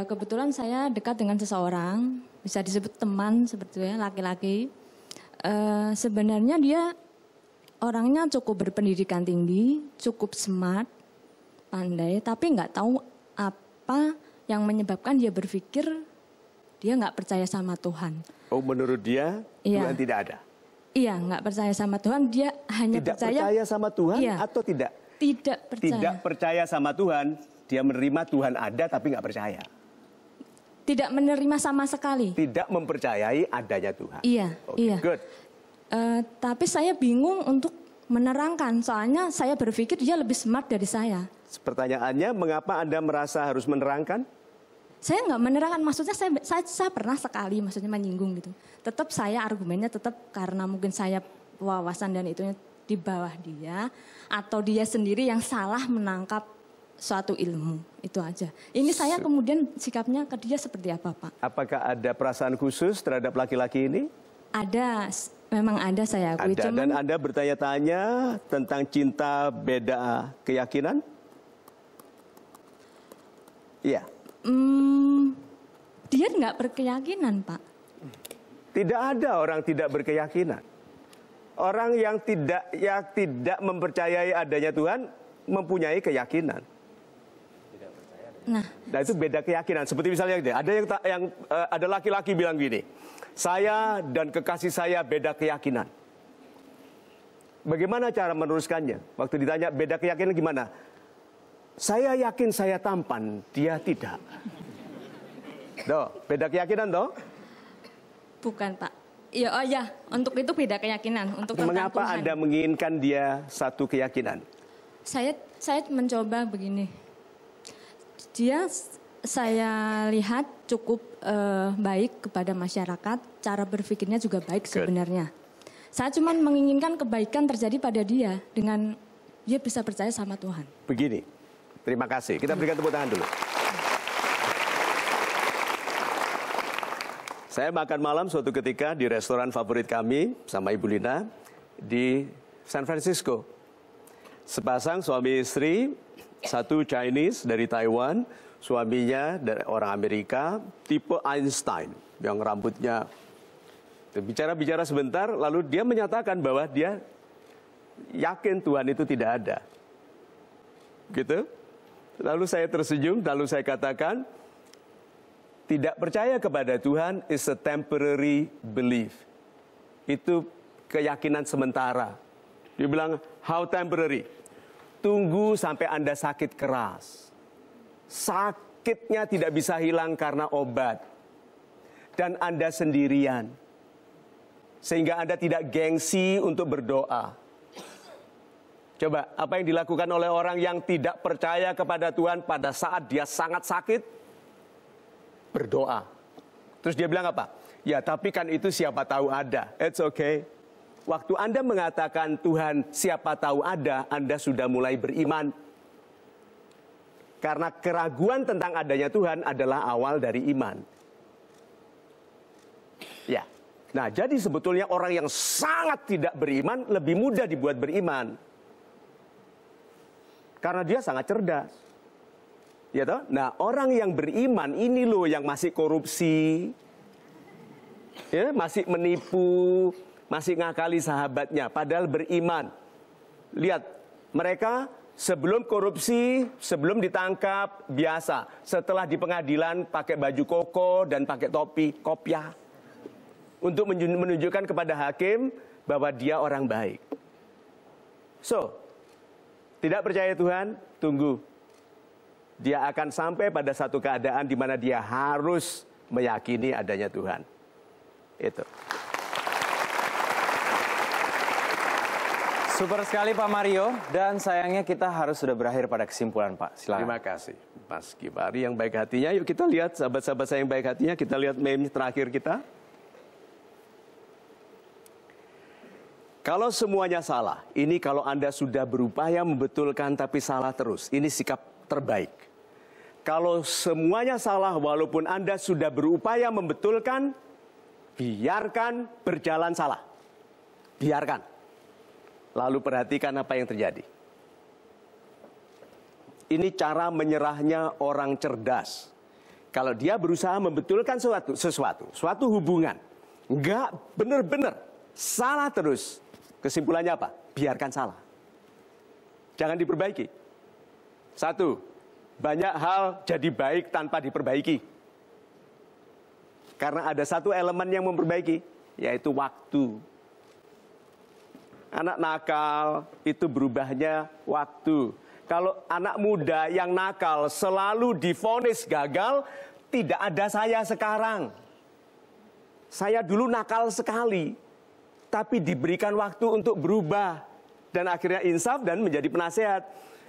Kebetulan saya dekat dengan seseorang, bisa disebut teman sebetulnya, laki-laki. Sebenarnya dia orangnya cukup berpendidikan tinggi, cukup smart, pandai, tapi nggak tahu apa yang menyebabkan dia berpikir dia nggak percaya sama Tuhan. Oh, menurut dia Tuhan tidak ada? Iya, nggak percaya sama Tuhan, dia hanya tidak percaya sama Tuhan atau tidak? Tidak percaya. Tidak percaya sama Tuhan, dia menerima Tuhan ada tapi nggak percaya. Tidak menerima sama sekali. Tidak mempercayai adanya Tuhan. Iya, iya. Good. Tapi saya bingung untuk menerangkan, soalnya saya berpikir dia lebih smart dari saya. Pertanyaannya, mengapa Anda merasa harus menerangkan? Saya nggak menerangkan, maksudnya saya pernah sekali maksudnya menyinggung gitu. Tetap saya argumennya tetap karena mungkin saya wawasan dan itunya di bawah dia. Atau dia sendiri yang salah menangkap suatu ilmu, itu aja. Ini saya kemudian sikapnya ke dia seperti apa Pak? Apakah ada perasaan khusus terhadap laki-laki ini? Ada, memang ada saya akui. Ada, dan Anda bertanya-tanya tentang cinta beda keyakinan? Iya. Dia nggak berkeyakinan, Pak. Tidak ada orang tidak berkeyakinan. Orang yang tidak mempercayai adanya Tuhan mempunyai keyakinan. Nah itu beda keyakinan. Seperti misalnya ada laki-laki bilang gini, saya dan kekasih saya beda keyakinan. Bagaimana cara meneruskannya? Waktu ditanya beda keyakinan gimana? Saya yakin saya tampan, dia tidak. Tuh, beda keyakinan toh? Bukan, Pak. Ya, oh ya, untuk itu beda keyakinan. Untuk tentang Mengapa Tuhan. Anda menginginkan dia satu keyakinan? Saya mencoba begini. Dia saya lihat cukup baik kepada masyarakat, cara berpikirnya juga baik sebenarnya. Saya cuma menginginkan kebaikan terjadi pada dia dengan dia bisa percaya sama Tuhan. Begini, terima kasih. Kita berikan tepuk tangan dulu. Saya makan malam suatu ketika di restoran favorit kami sama Ibu Lina di San Francisco. Sepasang suami istri, satu Chinese dari Taiwan, suaminya dari orang Amerika, tipe Einstein, yang rambutnya bicara-bicara sebentar, lalu dia menyatakan bahwa dia yakin Tuhan itu tidak ada. Gitu. Lalu saya tersenyum, lalu saya katakan, tidak percaya kepada Tuhan is a temporary belief. Itu keyakinan sementara. Dia bilang, how temporary? Tunggu sampai Anda sakit keras. Sakitnya tidak bisa hilang karena obat. Dan Anda sendirian. Sehingga Anda tidak gengsi untuk berdoa. Coba, apa yang dilakukan oleh orang yang tidak percaya kepada Tuhan pada saat dia sangat sakit? Berdoa. Terus dia bilang apa? Ya, tapi kan itu siapa tahu ada. It's okay. Waktu Anda mengatakan Tuhan siapa tahu ada, Anda sudah mulai beriman. Karena keraguan tentang adanya Tuhan adalah awal dari iman. Ya. Nah, jadi sebetulnya orang yang sangat tidak beriman lebih mudah dibuat beriman. Karena dia sangat cerdas. Ya toh? Nah, orang yang beriman ini loh yang masih korupsi. Ya, masih menipu, masih ngakali sahabatnya padahal beriman. Lihat, mereka sebelum korupsi, sebelum ditangkap biasa, setelah di pengadilan pakai baju koko dan pakai topi kopiah. Untuk menunjukkan kepada hakim bahwa dia orang baik. So, tidak percaya Tuhan, tunggu. Dia akan sampai pada satu keadaan di mana dia harus meyakini adanya Tuhan. Itu. Super sekali Pak Mario, dan sayangnya kita harus sudah berakhir pada kesimpulan Pak. Silakan. Terima kasih Mas Gibari yang baik hatinya. Yuk kita lihat sahabat-sahabat saya yang baik hatinya. Kita lihat meme terakhir kita. Kalau semuanya salah, ini kalau Anda sudah berupaya membetulkan tapi salah terus, ini sikap terbaik. Kalau semuanya salah walaupun Anda sudah berupaya membetulkan, biarkan berjalan salah. Biarkan. Lalu perhatikan apa yang terjadi. Ini cara menyerahnya orang cerdas. Kalau dia berusaha membetulkan suatu hubungan, nggak benar-benar, salah terus. Kesimpulannya apa? Biarkan salah. Jangan diperbaiki. Satu, banyak hal jadi baik tanpa diperbaiki. Karena ada satu elemen yang memperbaiki, yaitu waktu. Anak nakal itu berubahnya waktu. Kalau anak muda yang nakal selalu divonis gagal, tidak ada saya sekarang. Saya dulu nakal sekali, tapi diberikan waktu untuk berubah. Dan akhirnya insaf dan menjadi penasehat.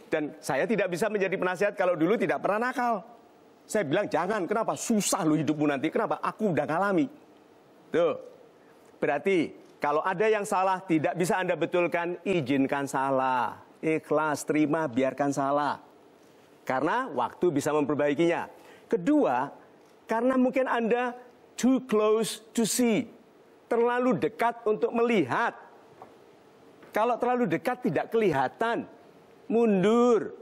Dan saya tidak bisa menjadi penasehat kalau dulu tidak pernah nakal. Saya bilang jangan, kenapa? Susah lu hidupmu nanti, kenapa? Aku udah ngalami. Tuh, berarti kalau ada yang salah tidak bisa Anda betulkan, izinkan salah. Ikhlas, terima, biarkan salah. Karena waktu bisa memperbaikinya. Kedua, karena mungkin Anda too close to see. Terlalu dekat untuk melihat. Kalau terlalu dekat tidak kelihatan. Mundur.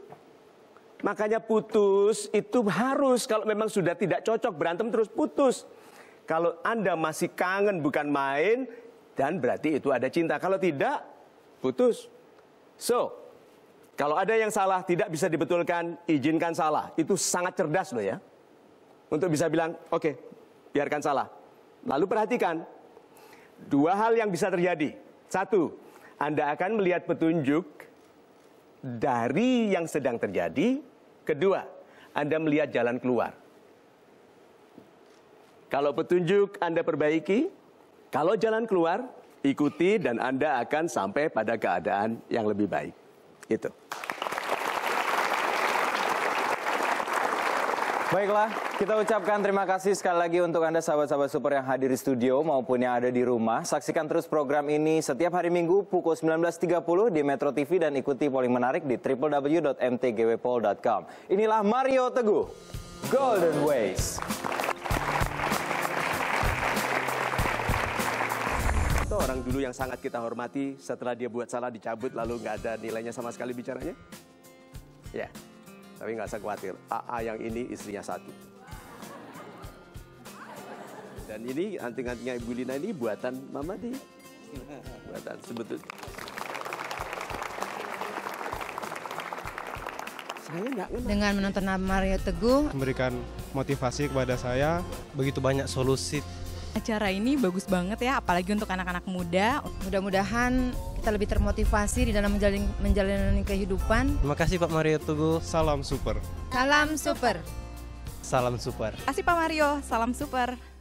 Makanya putus itu harus, kalau memang sudah tidak cocok berantem terus putus. Kalau Anda masih kangen bukan main, dan berarti itu ada cinta. Kalau tidak, putus. So, Kalau ada yang salah tidak bisa dibetulkan, izinkan salah. Itu sangat cerdas loh ya. Untuk bisa bilang, oke, biarkan salah. Lalu perhatikan, dua hal yang bisa terjadi. Satu, Anda akan melihat petunjuk dari yang sedang terjadi. Kedua, Anda melihat jalan keluar. Kalau petunjuk Anda perbaiki, kalau jalan keluar, ikuti dan Anda akan sampai pada keadaan yang lebih baik. Itu. Baiklah, kita ucapkan terima kasih sekali lagi untuk Anda sahabat-sahabat super yang hadir di studio maupun yang ada di rumah. Saksikan terus program ini setiap hari Minggu pukul 19.30 di Metro TV dan ikuti polling menarik di www.mtgwpol.com. Inilah Mario Teguh, Golden Ways. Itu orang dulu yang sangat kita hormati, setelah dia buat salah dicabut lalu nggak ada nilainya sama sekali bicaranya. Ya. Tapi nggak usah khawatir, AA yang ini istrinya satu. Dan ini anting-antingnya Ibu Lina ini buatan Mama di. Buatan sebetulnya. Saya nggak kenal. Dengan menonton Mario Teguh, Memberikan motivasi kepada saya, begitu banyak solusi. Acara ini bagus banget ya, apalagi untuk anak-anak muda. mudah-mudahan kita lebih termotivasi di dalam menjalani kehidupan. Terima kasih Pak Mario Teguh, salam super. Salam super. Salam super. Terima kasih Pak Mario, salam super.